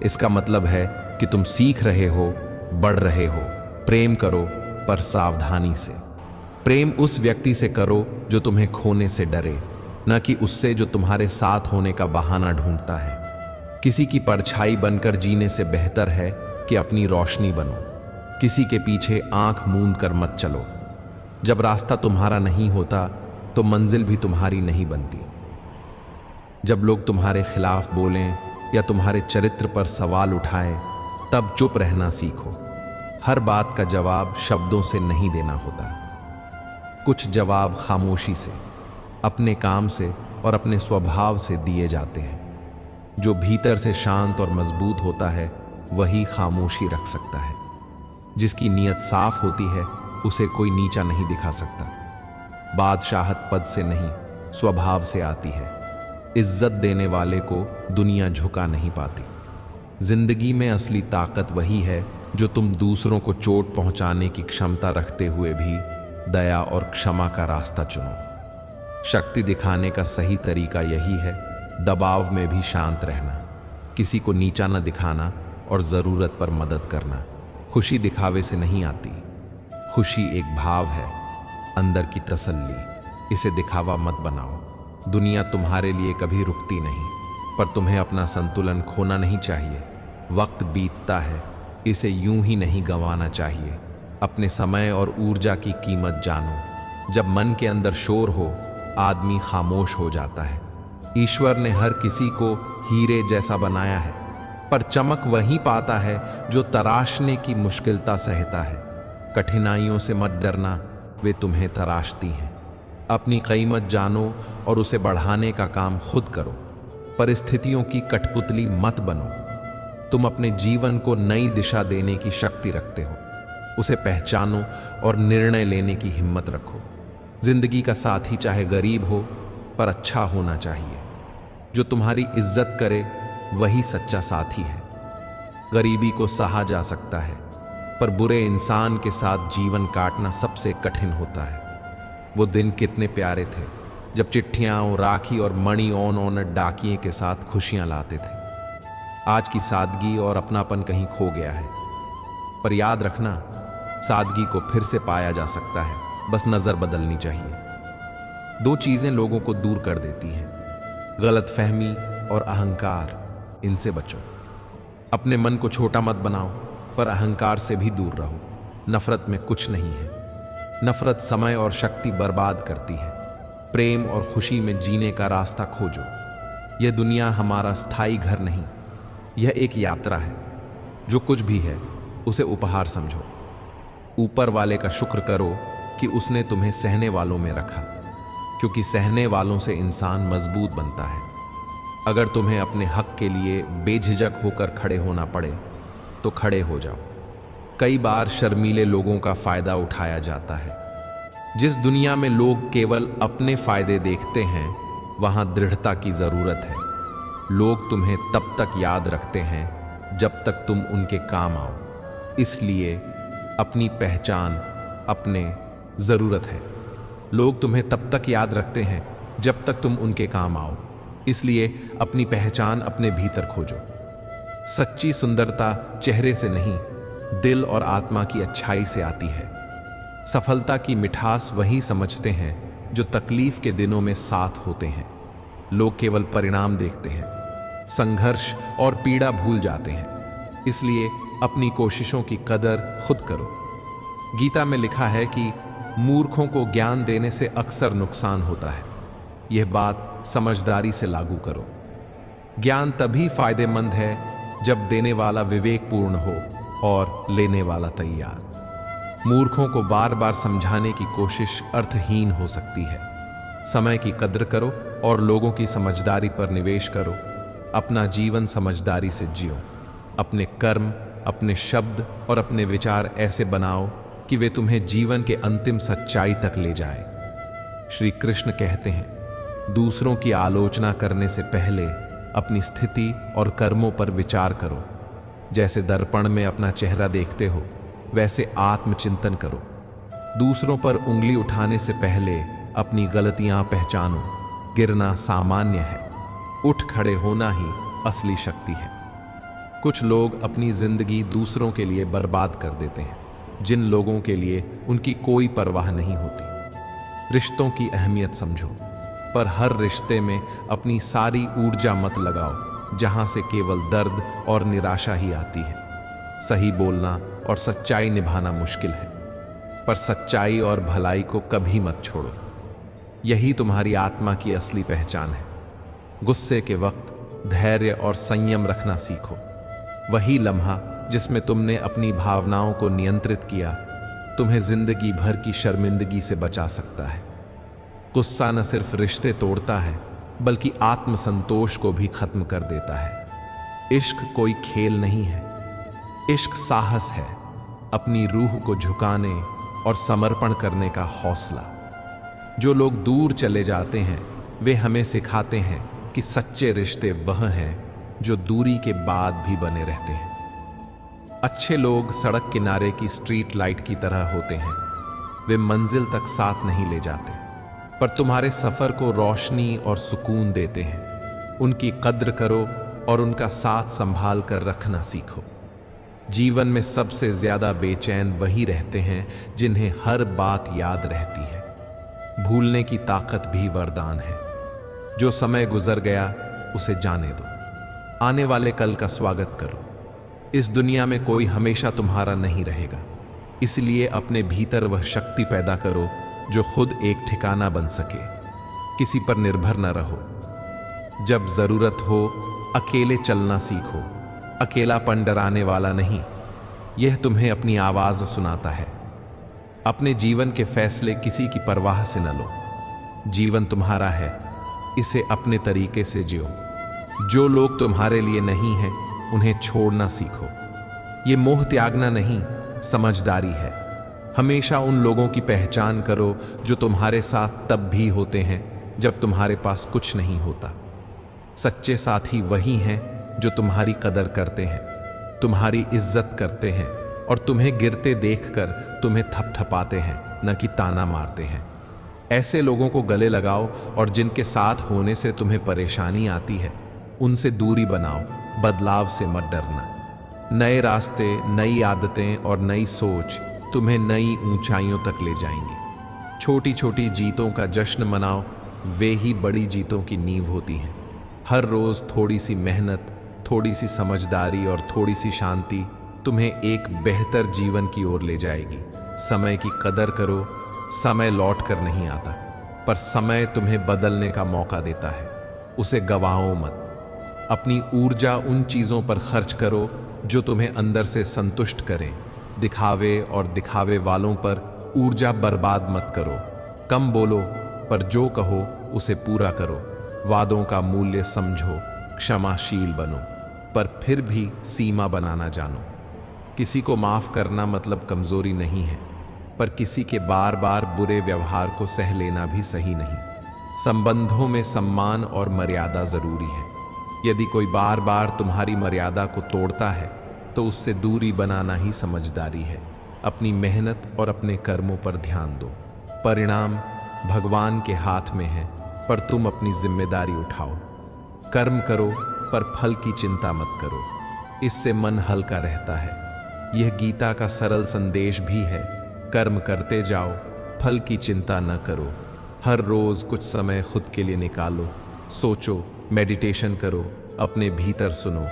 इसका मतलब है कि तुम सीख रहे हो, बढ़ रहे हो। प्रेम करो, पर सावधानी से। प्रेम उस व्यक्ति से करो जो तुम्हें खोने से डरे, न कि उससे जो तुम्हारे साथ होने का बहाना ढूंढता है। किसी की परछाई बनकर जीने से बेहतर है कि अपनी रोशनी बनो। किसी के पीछे आंख मूंद कर मत चलो। जब रास्ता तुम्हारा नहीं होता तो मंजिल भी तुम्हारी नहीं बनती। जब लोग तुम्हारे खिलाफ बोलें या तुम्हारे चरित्र पर सवाल उठाएं, तब चुप रहना सीखो। हर बात का जवाब शब्दों से नहीं देना होता। कुछ जवाब खामोशी से, अपने काम से और अपने स्वभाव से दिए जाते हैं। जो भीतर से शांत और मजबूत होता है, वही खामोशी रख सकता है। जिसकी नीयत साफ होती है, उसे कोई नीचा नहीं दिखा सकता। बादशाहत पद से नहीं, स्वभाव से आती है। इज्जत देने वाले को दुनिया झुका नहीं पाती। जिंदगी में असली ताकत वही है जो तुम दूसरों को चोट पहुंचाने की क्षमता रखते हुए भी दया और क्षमा का रास्ता चुनो। शक्ति दिखाने का सही तरीका यही है, दबाव में भी शांत रहना, किसी को नीचा न दिखाना और ज़रूरत पर मदद करना। खुशी दिखावे से नहीं आती। खुशी एक भाव है, अंदर की तसल्ली। इसे दिखावा मत बनाओ। दुनिया तुम्हारे लिए कभी रुकती नहीं, पर तुम्हें अपना संतुलन खोना नहीं चाहिए। वक्त बीतता है, इसे यूं ही नहीं गंवाना चाहिए। अपने समय और ऊर्जा की कीमत जानो। जब मन के अंदर शोर हो, आदमी खामोश हो जाता है। ईश्वर ने हर किसी को हीरे जैसा बनाया है, पर चमक वही पाता है जो तराशने की मुश्किलता सहता है। कठिनाइयों से मत डरना, वे तुम्हें तराशती हैं। अपनी कीमत जानो और उसे बढ़ाने का काम खुद करो। परिस्थितियों की कठपुतली मत बनो। तुम अपने जीवन को नई दिशा देने की शक्ति रखते हो। उसे पहचानो और निर्णय लेने की हिम्मत रखो। जिंदगी का साथी चाहे गरीब हो, पर अच्छा होना चाहिए। जो तुम्हारी इज्जत करे, वही सच्चा साथी है। गरीबी को सहा जा सकता है, पर बुरे इंसान के साथ जीवन काटना सबसे कठिन होता है। वो दिन कितने प्यारे थे जब चिट्ठियां, राखी और मणि ऑन डाकिए के साथ खुशियां लाते थे। आज की सादगी और अपनापन कहीं खो गया है। पर याद रखना, सादगी को फिर से पाया जा सकता है, बस नजर बदलनी चाहिए। दो चीजें लोगों को दूर कर देती हैं, गलतफहमी और अहंकार। इनसे बचो। अपने मन को छोटा मत बनाओ, पर अहंकार से भी दूर रहो। नफरत में कुछ नहीं है। नफरत समय और शक्ति बर्बाद करती है। प्रेम और खुशी में जीने का रास्ता खोजो। यह दुनिया हमारा स्थायी घर नहीं, यह एक यात्रा है। जो कुछ भी है, उसे उपहार समझो। ऊपर वाले का शुक्र करो कि उसने तुम्हें सहने वालों में रखा, क्योंकि सहने वालों से इंसान मजबूत बनता है। अगर तुम्हें अपने हक के लिए बेझिझक होकर खड़े होना पड़े, तो खड़े हो जाओ। कई बार शर्मीले लोगों का फायदा उठाया जाता है। जिस दुनिया में लोग केवल अपने फायदे देखते हैं, वहां दृढ़ता की जरूरत है। लोग तुम्हें तब तक याद रखते हैं जब तक तुम उनके काम आओ। इसलिए अपनी पहचान अपने ज़रूरत है। लोग तुम्हें तब तक याद रखते हैं जब तक तुम उनके काम आओ, इसलिए अपनी पहचान अपने भीतर खोजो। सच्ची सुंदरता चेहरे से नहीं, दिल और आत्मा की अच्छाई से आती है। सफलता की मिठास वही समझते हैं जो तकलीफ के दिनों में साथ होते हैं। लोग केवल परिणाम देखते हैं, संघर्ष और पीड़ा भूल जाते हैं। इसलिए अपनी कोशिशों की कदर खुद करो। गीता में लिखा है कि मूर्खों को ज्ञान देने से अक्सर नुकसान होता है। यह बात समझदारी से लागू करो। ज्ञान तभी फायदेमंद है जब देने वाला विवेकपूर्ण हो और लेने वाला तैयार। मूर्खों को बार बार समझाने की कोशिश अर्थहीन हो सकती है। समय की कद्र करो और लोगों की समझदारी पर निवेश करो। अपना जीवन समझदारी से जियो। अपने कर्म, अपने शब्द और अपने विचार ऐसे बनाओ कि वे तुम्हें जीवन के अंतिम सच्चाई तक ले जाए। श्री कृष्ण कहते हैं, दूसरों की आलोचना करने से पहले अपनी स्थिति और कर्मों पर विचार करो। जैसे दर्पण में अपना चेहरा देखते हो, वैसे आत्मचिंतन करो। दूसरों पर उंगली उठाने से पहले अपनी गलतियां पहचानो। गिरना सामान्य है, उठ खड़े होना ही असली शक्ति है। कुछ लोग अपनी जिंदगी दूसरों के लिए बर्बाद कर देते हैं, जिन लोगों के लिए उनकी कोई परवाह नहीं होती। रिश्तों की अहमियत समझो, पर हर रिश्ते में अपनी सारी ऊर्जा मत लगाओ जहां से केवल दर्द और निराशा ही आती है। सही बोलना और सच्चाई निभाना मुश्किल है, पर सच्चाई और भलाई को कभी मत छोड़ो। यही तुम्हारी आत्मा की असली पहचान है। गुस्से के वक्त धैर्य और संयम रखना सीखो। वही लम्हा जिसमें तुमने अपनी भावनाओं को नियंत्रित किया, तुम्हें जिंदगी भर की शर्मिंदगी से बचा सकता है। गुस्सा न सिर्फ रिश्ते तोड़ता है, बल्कि आत्मसंतोष को भी खत्म कर देता है। इश्क कोई खेल नहीं है, इश्क साहस है, अपनी रूह को झुकाने और समर्पण करने का हौसला। जो लोग दूर चले जाते हैं, वे हमें सिखाते हैं कि सच्चे रिश्ते वह हैं जो दूरी के बाद भी बने रहते हैं। अच्छे लोग सड़क किनारे की स्ट्रीट लाइट की तरह होते हैं। वे मंजिल तक साथ नहीं ले जाते, पर तुम्हारे सफर को रोशनी और सुकून देते हैं। उनकी कद्र करो और उनका साथ संभाल कर रखना सीखो। जीवन में सबसे ज्यादा बेचैन वही रहते हैं जिन्हें हर बात याद रहती है। भूलने की ताकत भी वरदान है। जो समय गुजर गया उसे जाने दो। आने वाले कल का स्वागत करो। इस दुनिया में कोई हमेशा तुम्हारा नहीं रहेगा, इसलिए अपने भीतर वह शक्ति पैदा करो जो खुद एक ठिकाना बन सके। किसी पर निर्भर न रहो। जब जरूरत हो अकेले चलना सीखो। अकेलापन डराने वाला नहीं, यह तुम्हें अपनी आवाज सुनाता है। अपने जीवन के फैसले किसी की परवाह से न लो। जीवन तुम्हारा है, इसे अपने तरीके से जियो। जो लोग तुम्हारे लिए नहीं हैं, उन्हें छोड़ना सीखो। ये मोह त्यागना नहीं, समझदारी है। हमेशा उन लोगों की पहचान करो जो तुम्हारे साथ तब भी होते हैं जब तुम्हारे पास कुछ नहीं होता। सच्चे साथी वही हैं जो तुम्हारी कदर करते हैं, तुम्हारी इज्जत करते हैं और तुम्हें गिरते देखकर तुम्हें थपथपाते हैं, न कि ताना मारते हैं। ऐसे लोगों को गले लगाओ और जिनके साथ होने से तुम्हें परेशानी आती है, उनसे दूरी बनाओ। बदलाव से मत डरना। नए रास्ते, नई आदतें और नई सोच तुम्हें नई ऊंचाइयों तक ले जाएंगी। छोटी छोटी जीतों का जश्न मनाओ, वे ही बड़ी जीतों की नींव होती हैं। हर रोज थोड़ी सी मेहनत, थोड़ी सी समझदारी और थोड़ी सी शांति तुम्हें एक बेहतर जीवन की ओर ले जाएगी। समय की कदर करो। समय लौट कर नहीं आता, पर समय तुम्हें बदलने का मौका देता है। उसे गवाओ मत। अपनी ऊर्जा उन चीज़ों पर खर्च करो जो तुम्हें अंदर से संतुष्ट करें। दिखावे और दिखावे वालों पर ऊर्जा बर्बाद मत करो। कम बोलो, पर जो कहो उसे पूरा करो। वादों का मूल्य समझो। क्षमाशील बनो, पर फिर भी सीमा बनाना जानो। किसी को माफ करना मतलब कमजोरी नहीं है, पर किसी के बार बार बुरे व्यवहार को सह लेना भी सही नहीं। संबंधों में सम्मान और मर्यादा जरूरी है। यदि कोई बार बार तुम्हारी मर्यादा को तोड़ता है, तो उससे दूरी बनाना ही समझदारी है। अपनी मेहनत और अपने कर्मों पर ध्यान दो। परिणाम भगवान के हाथ में है, पर तुम अपनी जिम्मेदारी उठाओ। कर्म करो पर फल की चिंता मत करो, इससे मन हल्का रहता है। यह गीता का सरल संदेश भी है। कर्म करते जाओ, फल की चिंता न करो। हर रोज कुछ समय खुद के लिए निकालो। सोचो, मेडिटेशन करो, अपने भीतर सुनो।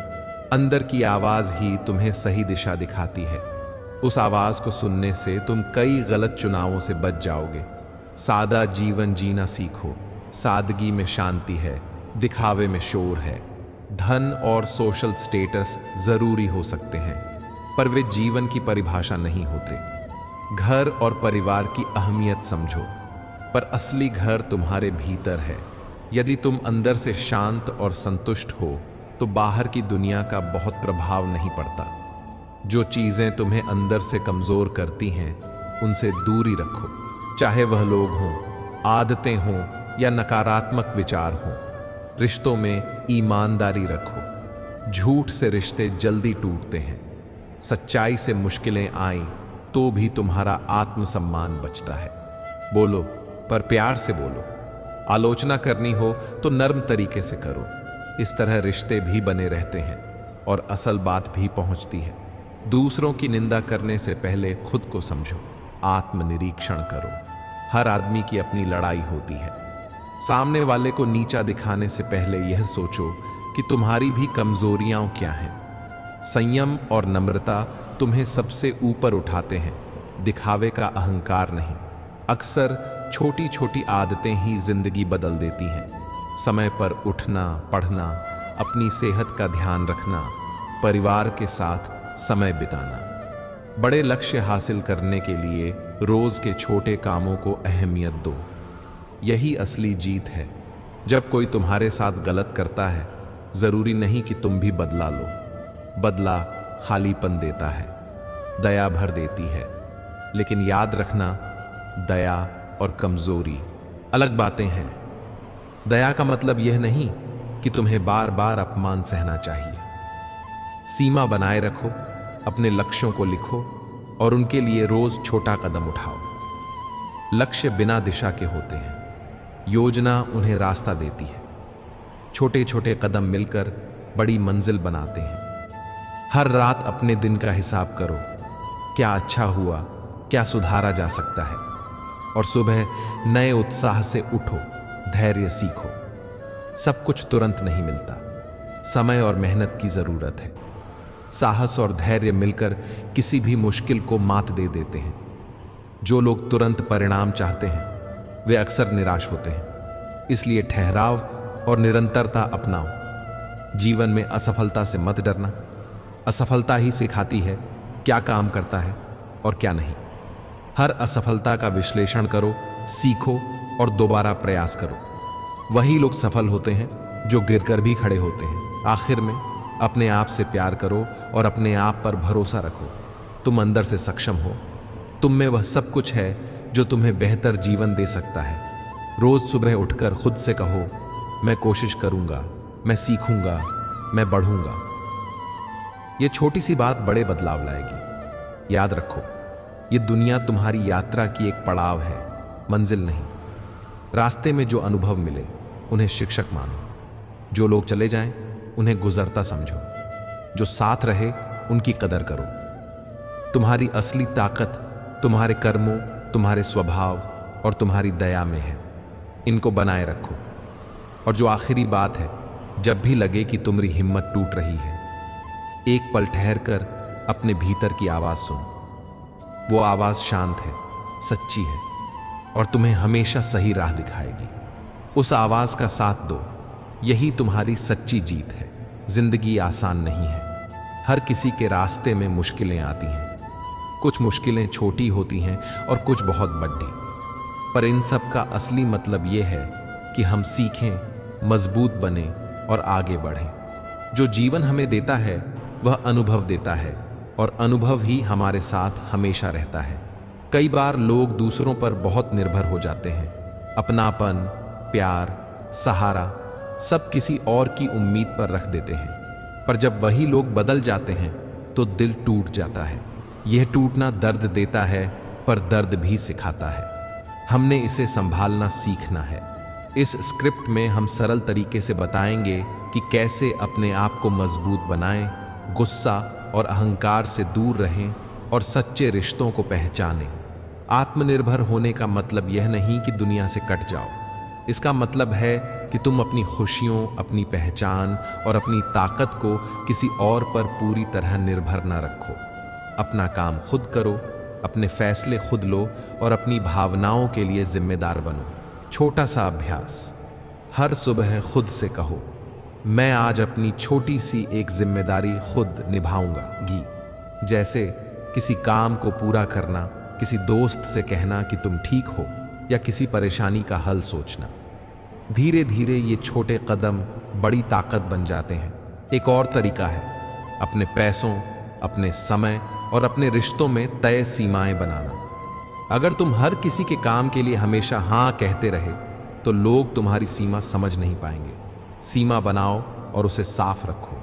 अंदर की आवाज ही तुम्हें सही दिशा दिखाती है। उस आवाज को सुनने से तुम कई गलत चुनावों से बच जाओगे। सादा जीवन जीना सीखो। सादगी में शांति है, दिखावे में शोर है। धन और सोशल स्टेटस जरूरी हो सकते हैं, पर वे जीवन की परिभाषा नहीं होते। घर और परिवार की अहमियत समझो, पर असली घर तुम्हारे भीतर है। यदि तुम अंदर से शांत और संतुष्ट हो तो बाहर की दुनिया का बहुत प्रभाव नहीं पड़ता। जो चीजें तुम्हें अंदर से कमजोर करती हैं, उनसे दूरी रखो। चाहे वह लोग हों, आदतें हों या नकारात्मक विचार हों। रिश्तों में ईमानदारी रखो। झूठ से रिश्ते जल्दी टूटते हैं। सच्चाई से मुश्किलें आईं तो भी तुम्हारा आत्मसम्मान बचता है। बोलो, पर प्यार से बोलो। आलोचना करनी हो तो नर्म तरीके से करो। इस तरह रिश्ते भी बने रहते हैं और असल बात भी पहुंचती है। दूसरों की निंदा करने से पहले खुद को समझो। आत्मनिरीक्षण करो। हर आदमी की अपनी लड़ाई होती है। सामने वाले को नीचा दिखाने से पहले यह सोचो कि तुम्हारी भी कमजोरियां क्या हैं। संयम और नम्रता तुम्हें सबसे ऊपर उठाते हैं, दिखावे का अहंकार नहीं। अक्सर छोटी छोटी आदतें ही जिंदगी बदल देती हैं। समय पर उठना, पढ़ना, अपनी सेहत का ध्यान रखना, परिवार के साथ समय बिताना। बड़े लक्ष्य हासिल करने के लिए रोज के छोटे कामों को अहमियत दो। यही असली जीत है। जब कोई तुम्हारे साथ गलत करता है, जरूरी नहीं कि तुम भी बदला लो। बदला खालीपन देता है, दया भर देती है। लेकिन याद रखना, दया और कमजोरी अलग बातें हैं। दया का मतलब यह नहीं कि तुम्हें बार बार अपमान सहना चाहिए। सीमा बनाए रखो, अपने लक्ष्यों को लिखो और उनके लिए रोज छोटा कदम उठाओ। लक्ष्य बिना दिशा के होते हैं, योजना उन्हें रास्ता देती है। छोटे छोटे कदम मिलकर बड़ी मंजिल बनाते हैं। हर रात अपने दिन का हिसाब करो। क्या अच्छा हुआ, क्या सुधारा जा सकता है। और सुबह नए उत्साह से उठो, धैर्य सीखो। सब कुछ तुरंत नहीं मिलता, समय और मेहनत की जरूरत है। साहस और धैर्य मिलकर किसी भी मुश्किल को मात दे देते हैं। जो लोग तुरंत परिणाम चाहते हैं वे अक्सर निराश होते हैं। इसलिए ठहराव और निरंतरता अपनाओ। जीवन में असफलता से मत डरना। असफलता ही सिखाती है क्या काम करता है और क्या नहीं। हर असफलता का विश्लेषण करो, सीखो और दोबारा प्रयास करो। वही लोग सफल होते हैं जो गिरकर भी खड़े होते हैं। आखिर में अपने आप से प्यार करो और अपने आप पर भरोसा रखो। तुम अंदर से सक्षम हो। तुम में वह सब कुछ है जो तुम्हें बेहतर जीवन दे सकता है। रोज सुबह उठकर खुद से कहो, मैं कोशिश करूंगा, मैं सीखूंगा, मैं बढ़ूंगा। यह छोटी सी बात बड़े बदलाव लाएगी। याद रखो, यह दुनिया तुम्हारी यात्रा की एक पड़ाव है, मंजिल नहीं। रास्ते में जो अनुभव मिले उन्हें शिक्षक मानो। जो लोग चले जाएं उन्हें गुजरता समझो। जो साथ रहे उनकी कदर करो। तुम्हारी असली ताकत तुम्हारे कर्मों, तुम्हारे स्वभाव और तुम्हारी दया में है। इनको बनाए रखो। और जो आखिरी बात है, जब भी लगे कि तुम्हारी हिम्मत टूट रही है, एक पल ठहर कर अपने भीतर की आवाज सुनो। वो आवाज शांत है, सच्ची है और तुम्हें हमेशा सही राह दिखाएगी। उस आवाज का साथ दो। यही तुम्हारी सच्ची जीत है। जिंदगी आसान नहीं है। हर किसी के रास्ते में मुश्किलें आती हैं। कुछ मुश्किलें छोटी होती हैं और कुछ बहुत बड़ी। पर इन सब का असली मतलब यह है कि हम सीखें, मजबूत बने और आगे बढ़ें। जो जीवन हमें देता है वह अनुभव देता है और अनुभव ही हमारे साथ हमेशा रहता है। कई बार लोग दूसरों पर बहुत निर्भर हो जाते हैं। अपनापन, प्यार, सहारा सब किसी और की उम्मीद पर रख देते हैं। पर जब वही लोग बदल जाते हैं तो दिल टूट जाता है। यह टूटना दर्द देता है, पर दर्द भी सिखाता है। हमने इसे संभालना सीखना है। इस स्क्रिप्ट में हम सरल तरीके से बताएंगे कि कैसे अपने आप को मजबूत बनाएं, गुस्सा और अहंकार से दूर रहें और सच्चे रिश्तों को पहचानें। आत्मनिर्भर होने का मतलब यह नहीं कि दुनिया से कट जाओ। इसका मतलब है कि तुम अपनी खुशियों, अपनी पहचान और अपनी ताकत को किसी और पर पूरी तरह निर्भर न रखो। अपना काम खुद करो, अपने फैसले खुद लो और अपनी भावनाओं के लिए जिम्मेदार बनो। छोटा सा अभ्यास, हर सुबह खुद से कहो, मैं आज अपनी छोटी सी एक जिम्मेदारी खुद निभाऊंगा। जैसे किसी काम को पूरा करना, किसी दोस्त से कहना कि तुम ठीक हो, या किसी परेशानी का हल सोचना। धीरे धीरे ये छोटे कदम बड़ी ताकत बन जाते हैं। एक और तरीका है अपने पैसों, अपने समय और अपने रिश्तों में तय सीमाएं बनाना। अगर तुम हर किसी के काम के लिए हमेशा हाँ कहते रहे तो लोग तुम्हारी सीमा समझ नहीं पाएंगे। सीमा बनाओ और उसे साफ रखो।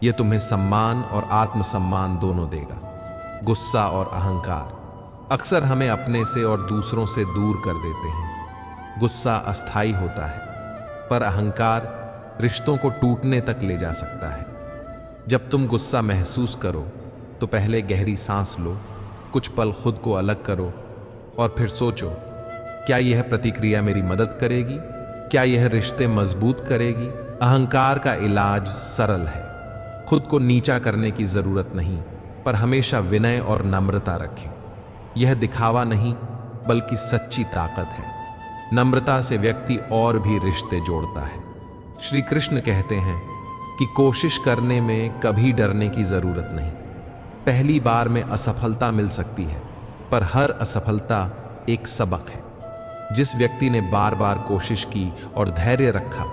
यह तुम्हें सम्मान और आत्मसम्मान दोनों देगा। गुस्सा और अहंकार अक्सर हमें अपने से और दूसरों से दूर कर देते हैं। गुस्सा अस्थायी होता है, पर अहंकार रिश्तों को टूटने तक ले जा सकता है। जब तुम गुस्सा महसूस करो तो पहले गहरी सांस लो, कुछ पल खुद को अलग करो और फिर सोचो, क्या यह प्रतिक्रिया मेरी मदद करेगी? क्या यह रिश्ते मजबूत करेगी? अहंकार का इलाज सरल है। खुद को नीचा करने की जरूरत नहीं, पर हमेशा विनय और नम्रता रखें। यह दिखावा नहीं, बल्कि सच्ची ताकत है। नम्रता से व्यक्ति और भी रिश्ते जोड़ता है। श्री कृष्ण कहते हैं कि कोशिश करने में कभी डरने की जरूरत नहीं। पहली बार में असफलता मिल सकती है, पर हर असफलता एक सबक है। जिस व्यक्ति ने बार बार कोशिश की और धैर्य रखा,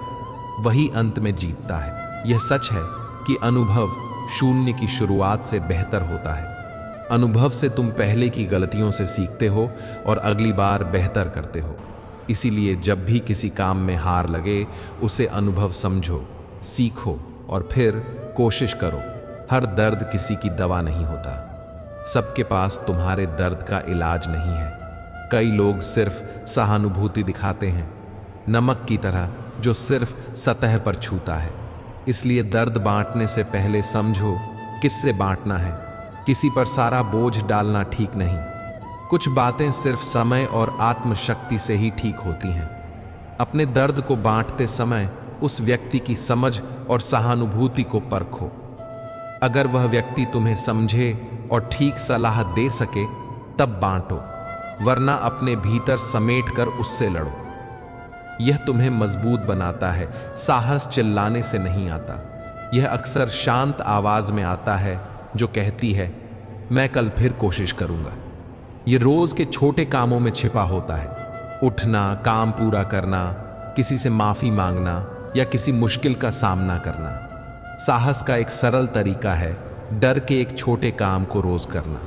वही अंत में जीतता है। यह सच है कि अनुभव शून्य की शुरुआत से बेहतर होता है। अनुभव से तुम पहले की गलतियों से सीखते हो और अगली बार बेहतर करते हो। इसीलिए जब भी किसी काम में हार लगे, उसे अनुभव समझो, सीखो और फिर कोशिश करो। हर दर्द किसी की दवा नहीं होता। सबके पास तुम्हारे दर्द का इलाज नहीं है। कई लोग सिर्फ सहानुभूति दिखाते हैं, नमक की तरह जो सिर्फ सतह पर छूता है। इसलिए दर्द बांटने से पहले समझो किससे बांटना है। किसी पर सारा बोझ डालना ठीक नहीं। कुछ बातें सिर्फ समय और आत्मशक्ति से ही ठीक होती हैं। अपने दर्द को बांटते समय उस व्यक्ति की समझ और सहानुभूति को परखो। अगर वह व्यक्ति तुम्हें समझे और ठीक सलाह दे सके तब बांटो, वरना अपने भीतर समेट कर उससे लड़ो। यह तुम्हें मजबूत बनाता है। साहस चिल्लाने से नहीं आता। यह अक्सर शांत आवाज में आता है जो कहती है, मैं कल फिर कोशिश करूंगा। यह रोज के छोटे कामों में छिपा होता है। उठना, काम पूरा करना, किसी से माफी मांगना या किसी मुश्किल का सामना करना। साहस का एक सरल तरीका है डर के एक छोटे काम को रोज करना।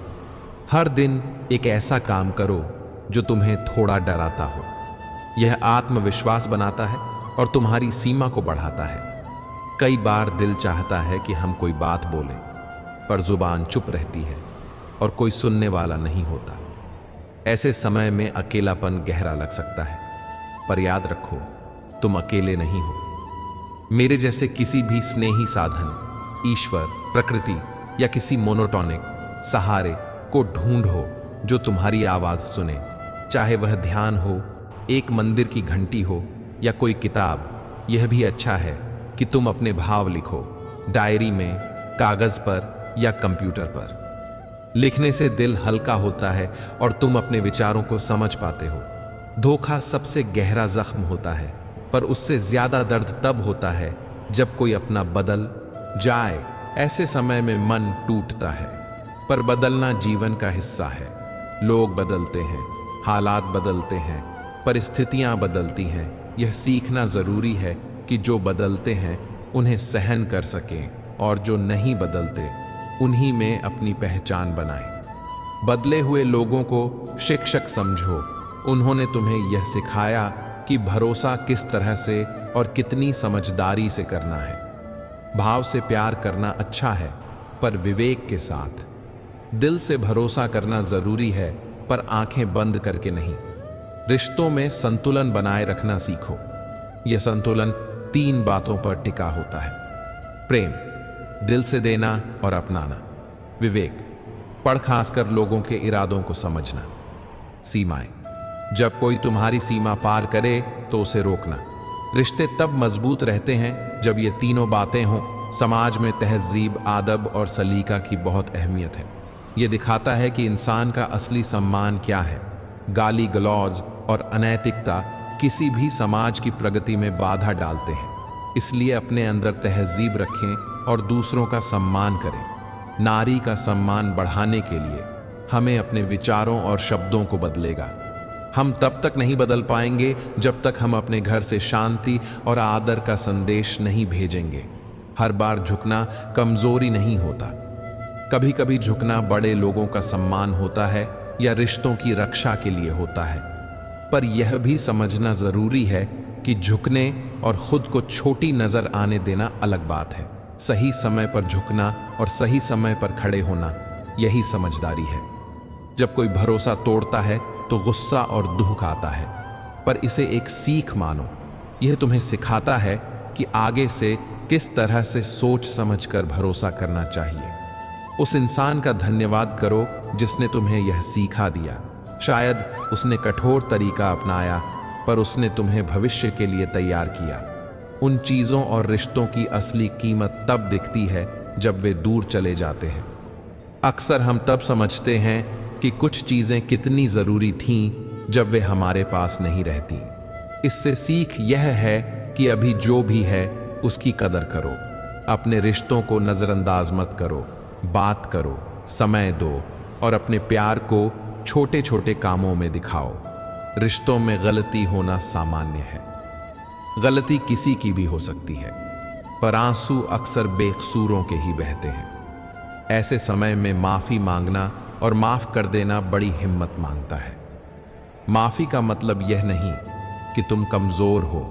हर दिन एक ऐसा काम करो जो तुम्हें थोड़ा डराता हो। यह आत्मविश्वास बनाता है और तुम्हारी सीमा को बढ़ाता है। कई बार दिल चाहता है कि हम कोई बात बोलें, पर जुबान चुप रहती है और कोई सुनने वाला नहीं होता। ऐसे समय में अकेलापन गहरा लग सकता है, पर याद रखो, तुम अकेले नहीं हो। मेरे जैसे किसी भी स्नेही साधन, ईश्वर, प्रकृति या किसी मोनोटोनिक सहारे को ढूंढो जो तुम्हारी आवाज सुने। चाहे वह ध्यान हो, एक मंदिर की घंटी हो या कोई किताब। यह भी अच्छा है कि तुम अपने भाव लिखो, डायरी में, कागज पर या कंप्यूटर पर। लिखने से दिल हल्का होता है और तुम अपने विचारों को समझ पाते हो। धोखा सबसे गहरा जख्म होता है, पर उससे ज्यादा दर्द तब होता है जब कोई अपना बदल जाए। ऐसे समय में मन टूटता है, पर बदलना जीवन का हिस्सा है। लोग बदलते हैं, हालात बदलते हैं, परिस्थितियां बदलती हैं। यह सीखना जरूरी है कि जो बदलते हैं उन्हें सहन कर सकें और जो नहीं बदलते उन्हीं में अपनी पहचान बनाएं। बदले हुए लोगों को शिक्षक समझो। उन्होंने तुम्हें यह सिखाया कि भरोसा किस तरह से और कितनी समझदारी से करना है। भाव से प्यार करना अच्छा है, पर विवेक के साथ। दिल से भरोसा करना जरूरी है, पर आंखें बंद करके नहीं। रिश्तों में संतुलन बनाए रखना सीखो। यह संतुलन 3 बातों पर टिका होता है: प्रेम, दिल से देना और अपनाना; विवेक, पढ़ खासकर लोगों के इरादों को समझना; सीमाएं, जब कोई तुम्हारी सीमा पार करे तो उसे रोकना। रिश्ते तब मजबूत रहते हैं जब ये तीनों बातें हों। समाज में तहजीब, आदब और सलीका की बहुत अहमियत है। ये दिखाता है कि इंसान का असली सम्मान क्या है। गाली गलौज और अनैतिकता किसी भी समाज की प्रगति में बाधा डालते हैं। इसलिए अपने अंदर तहजीब रखें और दूसरों का सम्मान करें। नारी का सम्मान बढ़ाने के लिए हमें अपने विचारों और शब्दों को बदलेगा। हम तब तक नहीं बदल पाएंगे जब तक हम अपने घर से शांति और आदर का संदेश नहीं भेजेंगे। हर बार झुकना कमजोरी नहीं होता। कभी कभी झुकना बड़े लोगों का सम्मान होता है या रिश्तों की रक्षा के लिए होता है। पर यह भी समझना जरूरी है कि झुकने और खुद को छोटी नजर आने देना अलग बात है। सही समय पर झुकना और सही समय पर खड़े होना, यही समझदारी है। जब कोई भरोसा तोड़ता है तो गुस्सा और दुख आता है, पर इसे एक सीख मानो। यह तुम्हें सिखाता है कि आगे से किस तरह से सोच समझकर भरोसा करना चाहिए। उस इंसान का धन्यवाद करो जिसने तुम्हें यह सीखा दिया। शायद उसने कठोर तरीका अपनाया, पर उसने तुम्हें भविष्य के लिए तैयार किया। उन चीज़ों और रिश्तों की असली कीमत तब दिखती है जब वे दूर चले जाते हैं। अक्सर हम तब समझते हैं कि कुछ चीज़ें कितनी ज़रूरी थीं जब वे हमारे पास नहीं रहती। इससे सीख यह है कि अभी जो भी है उसकी कदर करो। अपने रिश्तों को नज़रअंदाज मत करो। बात करो, समय दो और अपने प्यार को छोटे छोटे कामों में दिखाओ। रिश्तों में गलती होना सामान्य है। गलती किसी की भी हो सकती है, पर आंसू अक्सर बेकसूरों के ही बहते हैं। ऐसे समय में माफ़ी मांगना और माफ़ कर देना बड़ी हिम्मत मांगता है। माफ़ी का मतलब यह नहीं कि तुम कमज़ोर हो।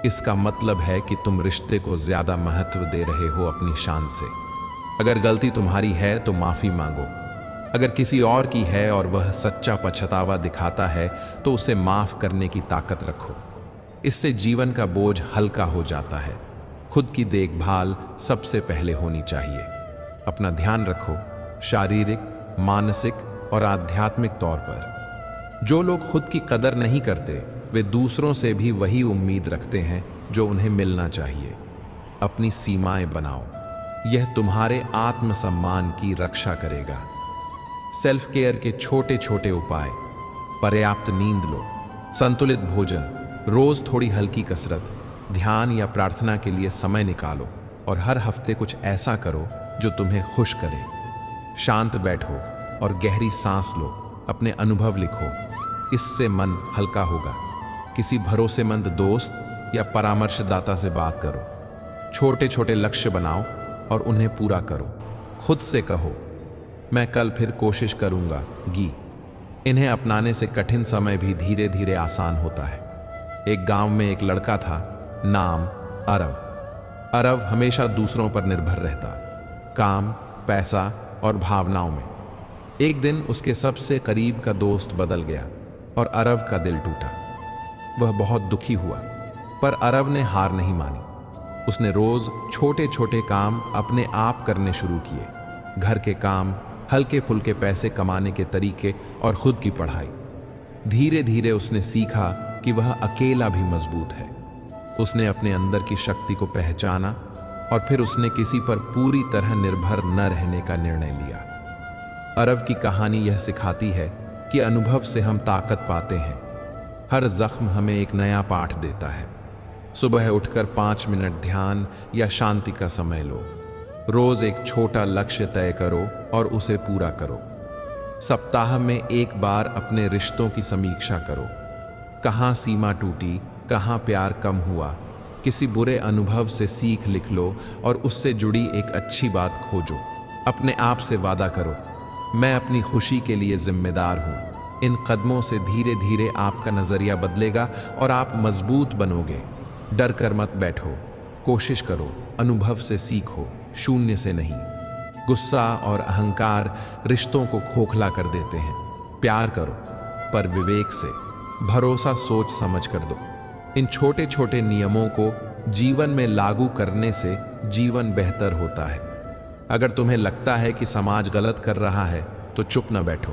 इसका मतलब है कि तुम रिश्ते को ज़्यादा महत्व दे रहे हो अपनी शान से। अगर गलती तुम्हारी है तो माफ़ी मांगो। अगर किसी और की है और वह सच्चा पछतावा दिखाता है तो उसे माफ़ करने की ताकत रखो। इससे जीवन का बोझ हल्का हो जाता है। खुद की देखभाल सबसे पहले होनी चाहिए। अपना ध्यान रखो, शारीरिक, मानसिक और आध्यात्मिक तौर पर। जो लोग खुद की कदर नहीं करते, वे दूसरों से भी वही उम्मीद रखते हैं जो उन्हें मिलना चाहिए। अपनी सीमाएं बनाओ, यह तुम्हारे आत्मसम्मान की रक्षा करेगा। सेल्फ केयर के छोटे छोटे उपाय: पर्याप्त नींद लो, संतुलित भोजन, रोज थोड़ी हल्की कसरत, ध्यान या प्रार्थना के लिए समय निकालो और हर हफ्ते कुछ ऐसा करो जो तुम्हें खुश करे। शांत बैठो और गहरी सांस लो, अपने अनुभव लिखो, इससे मन हल्का होगा। किसी भरोसेमंद दोस्त या परामर्शदाता से बात करो। छोटे छोटे लक्ष्य बनाओ और उन्हें पूरा करो। खुद से कहो, मैं कल फिर कोशिश करूंगा गी। इन्हें अपनाने से कठिन समय भी धीरे धीरे आसान होता है। एक गांव में एक लड़का था, नाम अरव। अरव हमेशा दूसरों पर निर्भर रहता, काम, पैसा और भावनाओं में। एक दिन उसके सबसे करीब का दोस्त बदल गया और अरव का दिल टूटा। वह बहुत दुखी हुआ, पर अरव ने हार नहीं मानी। उसने रोज छोटे छोटे काम अपने आप करने शुरू किए। घर के काम, हल्के फुल्के पैसे कमाने के तरीके और खुद की पढ़ाई। धीरे धीरे उसने सीखा कि वह अकेला भी मजबूत है। उसने अपने अंदर की शक्ति को पहचाना और फिर उसने किसी पर पूरी तरह निर्भर न रहने का निर्णय लिया। अरव की कहानी यह सिखाती है कि अनुभव से हम ताकत पाते हैं। हर जख्म हमें एक नया पाठ देता है। सुबह उठकर 5 मिनट ध्यान या शांति का समय लो। रोज एक छोटा लक्ष्य तय करो और उसे पूरा करो। सप्ताह में एक बार अपने रिश्तों की समीक्षा करो। कहाँ सीमा टूटी, कहाँ प्यार कम हुआ। किसी बुरे अनुभव से सीख लिख लो और उससे जुड़ी एक अच्छी बात खोजो। अपने आप से वादा करो, मैं अपनी खुशी के लिए जिम्मेदार हूँ। इन कदमों से धीरे धीरे आपका नज़रिया बदलेगा और आप मजबूत बनोगे। डर कर मत बैठो, कोशिश करो, अनुभव से सीखो, शून्य से नहीं। गुस्सा और अहंकार रिश्तों को खोखला कर देते हैं। प्यार करो, पर विवेक से, भरोसा सोच समझ कर दो। इन छोटे छोटे नियमों को जीवन में लागू करने से जीवन बेहतर होता है। अगर तुम्हें लगता है कि समाज गलत कर रहा है तो चुप न बैठो,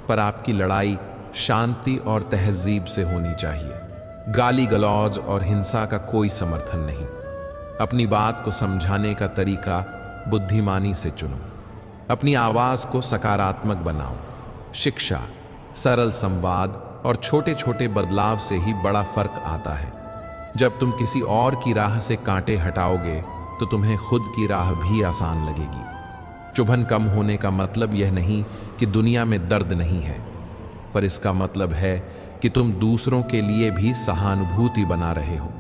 पर आपकी लड़ाई शांति और तहजीब से होनी चाहिए। गाली गलौज और हिंसा का कोई समर्थन नहीं। अपनी बात को समझाने का तरीका बुद्धिमानी से चुनो। अपनी आवाज को सकारात्मक बनाओ। शिक्षा, सरल संवाद और छोटे छोटे बदलाव से ही बड़ा फर्क आता है। जब तुम किसी और की राह से कांटे हटाओगे तो तुम्हें खुद की राह भी आसान लगेगी। चुभन कम होने का मतलब यह नहीं कि दुनिया में दर्द नहीं है, पर इसका मतलब है कि तुम दूसरों के लिए भी सहानुभूति बना रहे हो।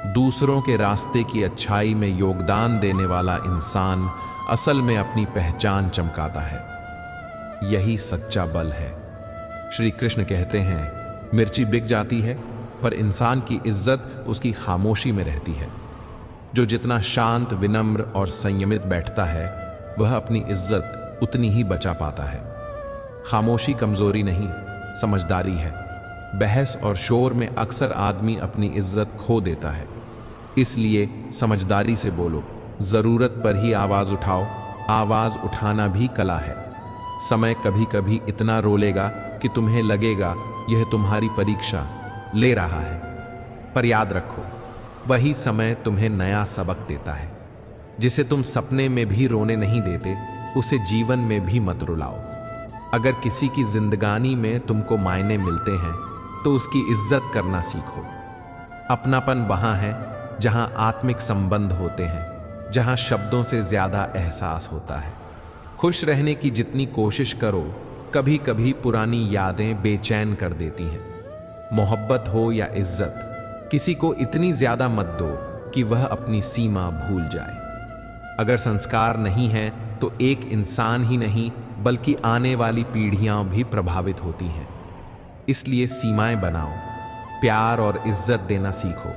दूसरों के रास्ते की अच्छाई में योगदान देने वाला इंसान असल में अपनी पहचान चमकाता है। यही सच्चा बल है। श्री कृष्ण कहते हैं, मिर्ची बिक जाती है पर इंसान की इज्जत उसकी खामोशी में रहती है। जो जितना शांत, विनम्र और संयमित बैठता है वह अपनी इज्जत उतनी ही बचा पाता है। खामोशी कमजोरी नहीं, समझदारी है। बहस और शोर में अक्सर आदमी अपनी इज्जत खो देता है। इसलिए समझदारी से बोलो, जरूरत पर ही आवाज उठाओ। आवाज उठाना भी कला है। समय कभी कभी इतना रोलेगा कि तुम्हें लगेगा यह तुम्हारी परीक्षा ले रहा है, पर याद रखो, वही समय तुम्हें नया सबक देता है। जिसे तुम सपने में भी रोने नहीं देते, उसे जीवन में भी मत रुलाओ। अगर किसी की जिंदगानी में तुमको मायने मिलते हैं तो उसकी इज्जत करना सीखो। अपनापन वहां है जहां आत्मिक संबंध होते हैं, जहां शब्दों से ज्यादा एहसास होता है। खुश रहने की जितनी कोशिश करो, कभी कभी पुरानी यादें बेचैन कर देती हैं। मोहब्बत हो या इज्जत, किसी को इतनी ज्यादा मत दो कि वह अपनी सीमा भूल जाए। अगर संस्कार नहीं है तो एक इंसान ही नहीं बल्कि आने वाली पीढ़ियां भी प्रभावित होती हैं। इसलिए सीमाएं बनाओ, प्यार और इज्जत देना सीखो,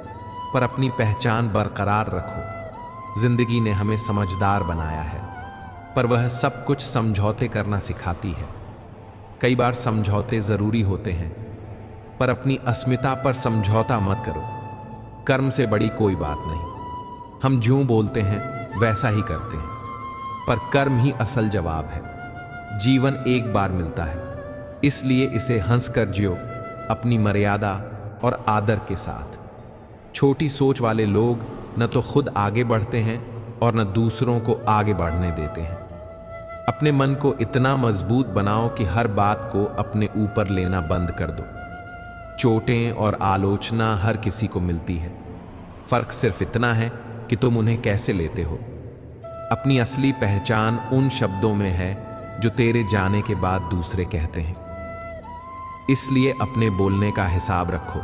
पर अपनी पहचान बरकरार रखो। जिंदगी ने हमें समझदार बनाया है, पर वह सब कुछ समझौते करना सिखाती है। कई बार समझौते जरूरी होते हैं, पर अपनी अस्मिता पर समझौता मत करो। कर्म से बड़ी कोई बात नहीं। हम ज्यों बोलते हैं वैसा ही करते हैं, पर कर्म ही असल जवाब है। जीवन एक बार मिलता है, इसलिए इसे हंसकर जियो, अपनी मर्यादा और आदर के साथ। छोटी सोच वाले लोग न तो खुद आगे बढ़ते हैं और न दूसरों को आगे बढ़ने देते हैं। अपने मन को इतना मजबूत बनाओ कि हर बात को अपने ऊपर लेना बंद कर दो। चोटें और आलोचना हर किसी को मिलती है। फर्क सिर्फ इतना है कि तुम उन्हें कैसे लेते हो। अपनी असली पहचान उन शब्दों में है जो तेरे जाने के बाद दूसरे कहते हैं। इसलिए अपने बोलने का हिसाब रखो,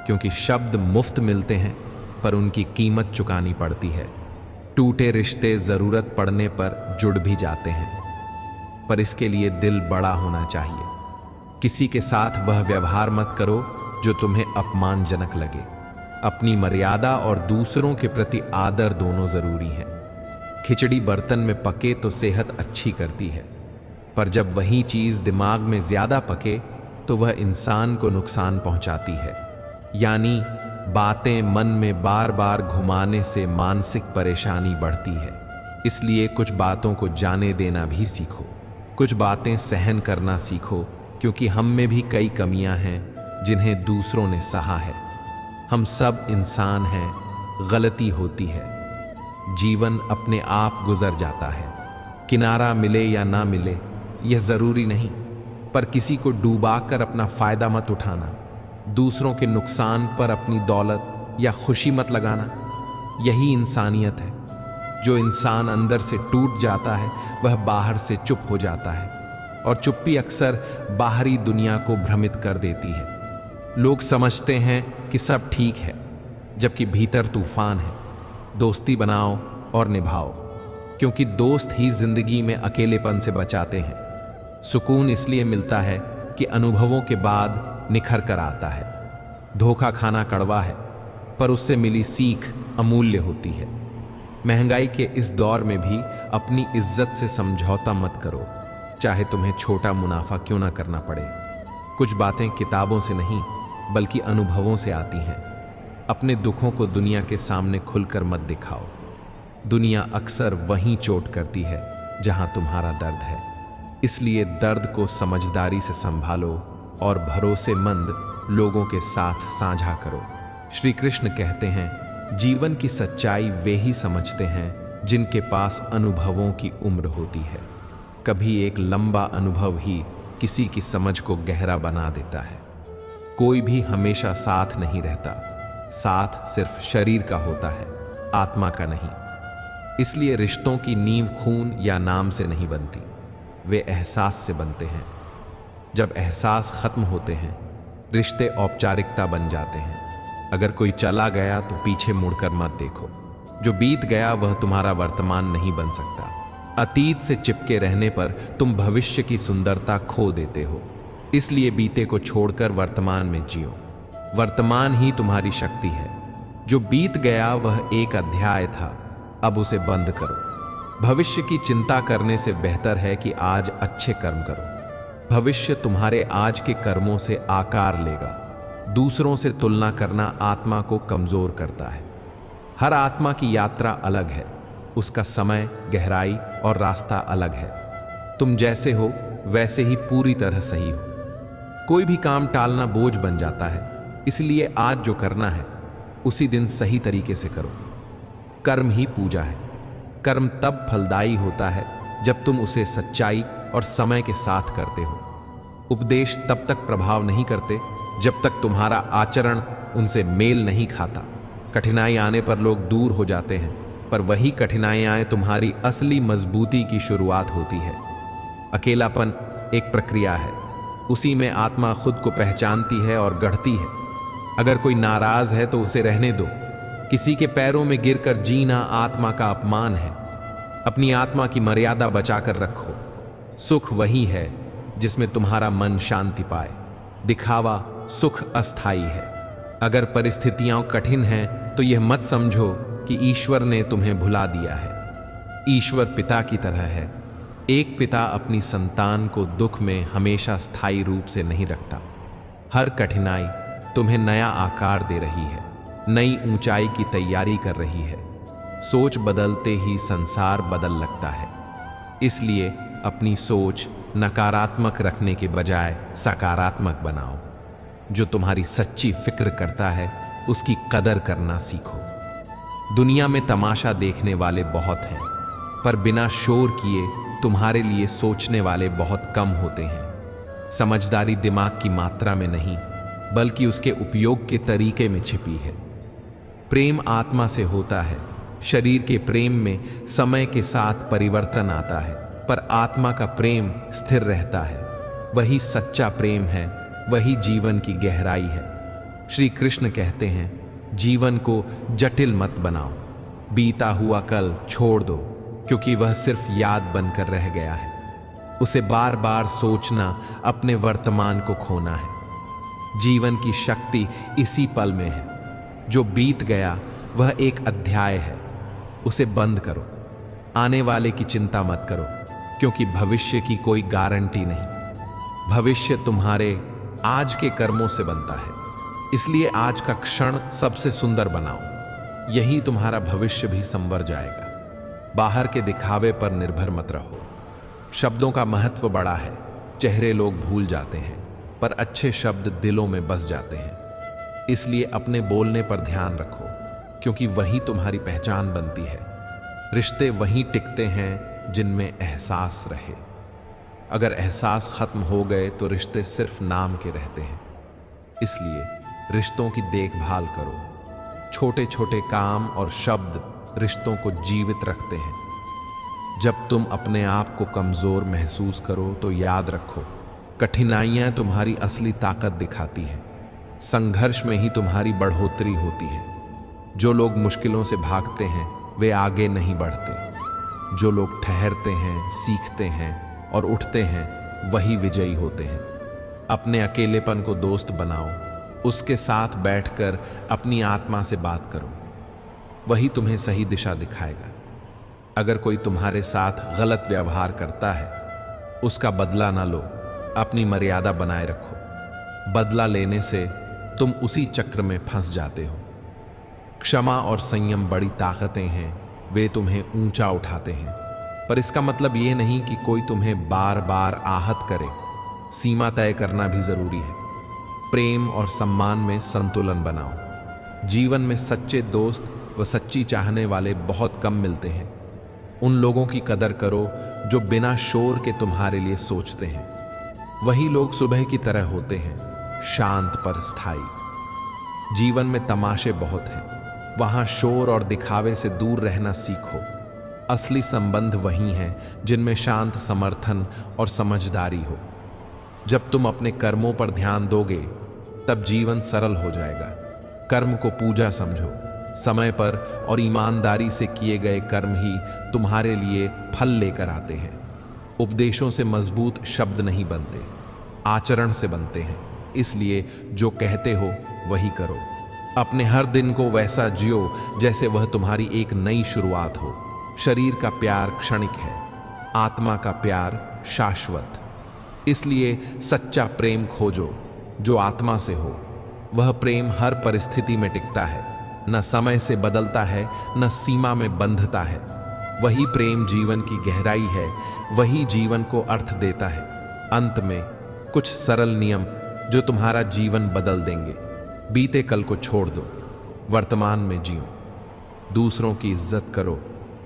क्योंकि शब्द मुफ्त मिलते हैं पर उनकी कीमत चुकानी पड़ती है। टूटे रिश्ते जरूरत पड़ने पर जुड़ भी जाते हैं, पर इसके लिए दिल बड़ा होना चाहिए। किसी के साथ वह व्यवहार मत करो जो तुम्हें अपमानजनक लगे। अपनी मर्यादा और दूसरों के प्रति आदर दोनों जरूरी है। खिचड़ी बर्तन में पके तो सेहत अच्छी करती है, पर जब वही चीज दिमाग में ज्यादा पके तो वह इंसान को नुकसान पहुंचाती है। यानी बातें मन में बार बार घुमाने से मानसिक परेशानी बढ़ती है। इसलिए कुछ बातों को जाने देना भी सीखो। कुछ बातें सहन करना सीखो, क्योंकि हम में भी कई कमियां हैं जिन्हें दूसरों ने सहा है। हम सब इंसान हैं, गलती होती है। जीवन अपने आप गुजर जाता है। किनारा मिले या ना मिले यह जरूरी नहीं, पर किसी को डूबाकर अपना फायदा मत उठाना। दूसरों के नुकसान पर अपनी दौलत या खुशी मत लगाना। यही इंसानियत है। जो इंसान अंदर से टूट जाता है वह बाहर से चुप हो जाता है, और चुप्पी अक्सर बाहरी दुनिया को भ्रमित कर देती है। लोग समझते हैं कि सब ठीक है, जबकि भीतर तूफान है। दोस्ती बनाओ और निभाओ, क्योंकि दोस्त ही जिंदगी में अकेलेपन से बचाते हैं। सुकून इसलिए मिलता है कि अनुभवों के बाद निखर कर आता है। धोखा खाना कड़वा है, पर उससे मिली सीख अमूल्य होती है। महंगाई के इस दौर में भी अपनी इज्जत से समझौता मत करो, चाहे तुम्हें छोटा मुनाफा क्यों ना करना पड़े। कुछ बातें किताबों से नहीं बल्कि अनुभवों से आती हैं। अपने दुखों को दुनिया के सामने खुलकर मत दिखाओ। दुनिया अक्सर वहीं चोट करती है जहां तुम्हारा दर्द है। इसलिए दर्द को समझदारी से संभालो और भरोसेमंद लोगों के साथ साझा करो। श्री कृष्ण कहते हैं, जीवन की सच्चाई वे ही समझते हैं जिनके पास अनुभवों की उम्र होती है। कभी एक लंबा अनुभव ही किसी की समझ को गहरा बना देता है। कोई भी हमेशा साथ नहीं रहता। साथ सिर्फ शरीर का होता है, आत्मा का नहीं। इसलिए रिश्तों की नींव खून या नाम से नहीं बनती, वे एहसास से बनते हैं। जब एहसास खत्म होते हैं, रिश्ते औपचारिकता बन जाते हैं। अगर कोई चला गया तो पीछे मुड़कर मत देखो। जो बीत गया वह तुम्हारा वर्तमान नहीं बन सकता। अतीत से चिपके रहने पर तुम भविष्य की सुंदरता खो देते हो। इसलिए बीते को छोड़कर वर्तमान में जियो। वर्तमान ही तुम्हारी शक्ति है। जो बीत गया वह एक अध्याय था, अब उसे बंद करो। भविष्य की चिंता करने से बेहतर है कि आज अच्छे कर्म करो। भविष्य तुम्हारे आज के कर्मों से आकार लेगा। दूसरों से तुलना करना आत्मा को कमजोर करता है। हर आत्मा की यात्रा अलग है, उसका समय, गहराई और रास्ता अलग है। तुम जैसे हो वैसे ही पूरी तरह सही हो। कोई भी काम टालना बोझ बन जाता है, इसलिए आज जो करना है उसी दिन सही तरीके से करो। कर्म ही पूजा है। कर्म तब फलदायी होता है जब तुम उसे सच्चाई और समय के साथ करते हो। उपदेश तब तक प्रभाव नहीं करते जब तक तुम्हारा आचरण उनसे मेल नहीं खाता। कठिनाई आने पर लोग दूर हो जाते हैं, पर वही कठिनाइयां तुम्हारी असली मजबूती की शुरुआत होती है। अकेलापन एक प्रक्रिया है, उसी में आत्मा खुद को पहचानती है और गढ़ती है। अगर कोई नाराज है तो उसे रहने दो। किसी के पैरों में गिरकर जीना आत्मा का अपमान है। अपनी आत्मा की मर्यादा बचाकर रखो। सुख वही है जिसमें तुम्हारा मन शांति पाए। दिखावा सुख अस्थाई है। अगर परिस्थितियां कठिन हैं तो यह मत समझो कि ईश्वर ने तुम्हें भुला दिया है। ईश्वर पिता की तरह है। एक पिता अपनी संतान को दुख में हमेशा स्थायी रूप से नहीं रखता। हर कठिनाई तुम्हें नया आकार दे रही है, नई ऊंचाई की तैयारी कर रही है। सोच बदलते ही संसार बदल लगता है। इसलिए अपनी सोच नकारात्मक रखने के बजाय सकारात्मक बनाओ। जो तुम्हारी सच्ची फिक्र करता है उसकी कदर करना सीखो। दुनिया में तमाशा देखने वाले बहुत हैं, पर बिना शोर किए तुम्हारे लिए सोचने वाले बहुत कम होते हैं। समझदारी दिमाग की मात्रा में नहीं बल्कि उसके उपयोग के तरीके में छिपी है। प्रेम आत्मा से होता है। शरीर के प्रेम में समय के साथ परिवर्तन आता है, पर आत्मा का प्रेम स्थिर रहता है। वही सच्चा प्रेम है, वही जीवन की गहराई है। श्री कृष्ण कहते हैं, जीवन को जटिल मत बनाओ। बीता हुआ कल छोड़ दो, क्योंकि वह सिर्फ याद बनकर रह गया है। उसे बार बार सोचना अपने वर्तमान को खोना है। जीवन की शक्ति इसी पल में है। जो बीत गया वह एक अध्याय है, उसे बंद करो। आने वाले की चिंता मत करो, क्योंकि भविष्य की कोई गारंटी नहीं। भविष्य तुम्हारे आज के कर्मों से बनता है। इसलिए आज का क्षण सबसे सुंदर बनाओ। यही तुम्हारा भविष्य भी संवर जाएगा। बाहर के दिखावे पर निर्भर मत रहो। शब्दों का महत्व बड़ा है। चेहरे लोग भूल जाते हैं, पर अच्छे शब्द दिलों में बस जाते हैं। इसलिए अपने बोलने पर ध्यान रखो, क्योंकि वही तुम्हारी पहचान बनती है। रिश्ते वहीं टिकते हैं जिनमें एहसास रहे। अगर एहसास खत्म हो गए तो रिश्ते सिर्फ नाम के रहते हैं। इसलिए रिश्तों की देखभाल करो। छोटे छोटे काम और शब्द रिश्तों को जीवित रखते हैं। जब तुम अपने आप को कमजोर महसूस करो तो याद रखो, कठिनाइयां तुम्हारी असली ताकत दिखाती हैं। संघर्ष में ही तुम्हारी बढ़ोतरी होती है। जो लोग मुश्किलों से भागते हैं वे आगे नहीं बढ़ते। जो लोग ठहरते हैं, सीखते हैं और उठते हैं, वही विजयी होते हैं। अपने अकेलेपन को दोस्त बनाओ। उसके साथ बैठकर अपनी आत्मा से बात करो। वही तुम्हें सही दिशा दिखाएगा। अगर कोई तुम्हारे साथ गलत व्यवहार करता है, उसका बदला ना लो, अपनी मर्यादा बनाए रखो। बदला लेने से तुम उसी चक्र में फंस जाते हो। क्षमा और संयम बड़ी ताकतें हैं, वे तुम्हें ऊंचा उठाते हैं। पर इसका मतलब ये नहीं कि कोई तुम्हें बार बार आहत करे। सीमा तय करना भी जरूरी है। प्रेम और सम्मान में संतुलन बनाओ। जीवन में सच्चे दोस्त व सच्ची चाहने वाले बहुत कम मिलते हैं। उन लोगों की कदर करो जो बिना शोर के तुम्हारे लिए सोचते हैं। वही लोग सुबह की तरह होते हैं, शांत पर स्थायी। जीवन में तमाशे बहुत हैं, वहां शोर और दिखावे से दूर रहना सीखो। असली संबंध वही हैं जिनमें शांत समर्थन और समझदारी हो। जब तुम अपने कर्मों पर ध्यान दोगे, तब जीवन सरल हो जाएगा। कर्म को पूजा समझो। समय पर और ईमानदारी से किए गए कर्म ही तुम्हारे लिए फल लेकर आते हैं। उपदेशों से मजबूत शब्द नहीं बनते, आचरण से बनते हैं। इसलिए जो कहते हो वही करो। अपने हर दिन को वैसा जियो जैसे वह तुम्हारी एक नई शुरुआत हो। शरीर का प्यार क्षणिक है, आत्मा का प्यार शाश्वत। इसलिए सच्चा प्रेम खोजो जो आत्मा से हो। वह प्रेम हर परिस्थिति में टिकता है, न समय से बदलता है, न सीमा में बंधता है। वही प्रेम जीवन की गहराई है, वही जीवन को अर्थ देता है। अंत में कुछ सरल नियम जो तुम्हारा जीवन बदल देंगे। बीते कल को छोड़ दो, वर्तमान में जियो। दूसरों की इज्जत करो,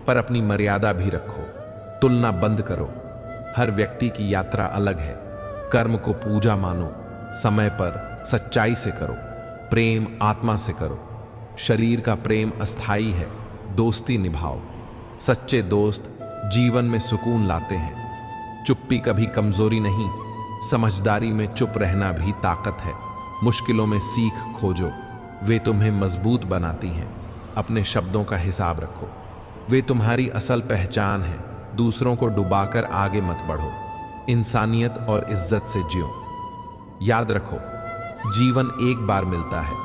पर अपनी मर्यादा भी रखो। तुलना बंद करो। हर व्यक्ति की यात्रा अलग है। कर्म को पूजा मानो, समय पर सच्चाई से करो। प्रेम आत्मा से करो। शरीर का प्रेम अस्थाई है, दोस्ती निभाओ। सच्चे दोस्त जीवन में सुकून लाते हैं। चुप्पी कभी कमजोरी नहीं, समझदारी में चुप रहना भी ताकत है। मुश्किलों में सीख खोजो, वे तुम्हें मजबूत बनाती हैं। अपने शब्दों का हिसाब रखो, वे तुम्हारी असल पहचान है। दूसरों को डुबाकर आगे मत बढ़ो। इंसानियत और इज्जत से जियो। याद रखो, जीवन एक बार मिलता है,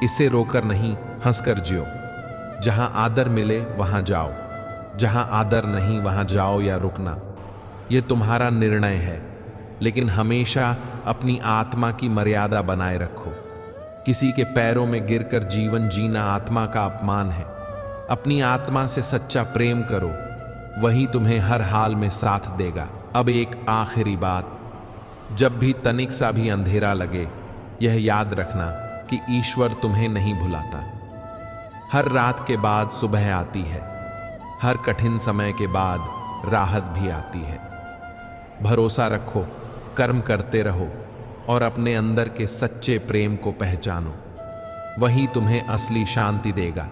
इसे रोकर नहीं, हंसकर जियो। जहां आदर मिले वहां जाओ, जहां आदर नहीं वहां जाओ या रुकना, यह तुम्हारा निर्णय है। लेकिन हमेशा अपनी आत्मा की मर्यादा बनाए रखो। किसी के पैरों में गिरकर जीवन जीना आत्मा का अपमान है। अपनी आत्मा से सच्चा प्रेम करो, वही तुम्हें हर हाल में साथ देगा। अब एक आखिरी बात, जब भी तनिक सा भी अंधेरा लगे, यह याद रखना कि ईश्वर तुम्हें नहीं भुलाता। हर रात के बाद सुबह आती है, हर कठिन समय के बाद राहत भी आती है। भरोसा रखो, कर्म करते रहो और अपने अंदर के सच्चे प्रेम को पहचानो। वही तुम्हें असली शांति देगा।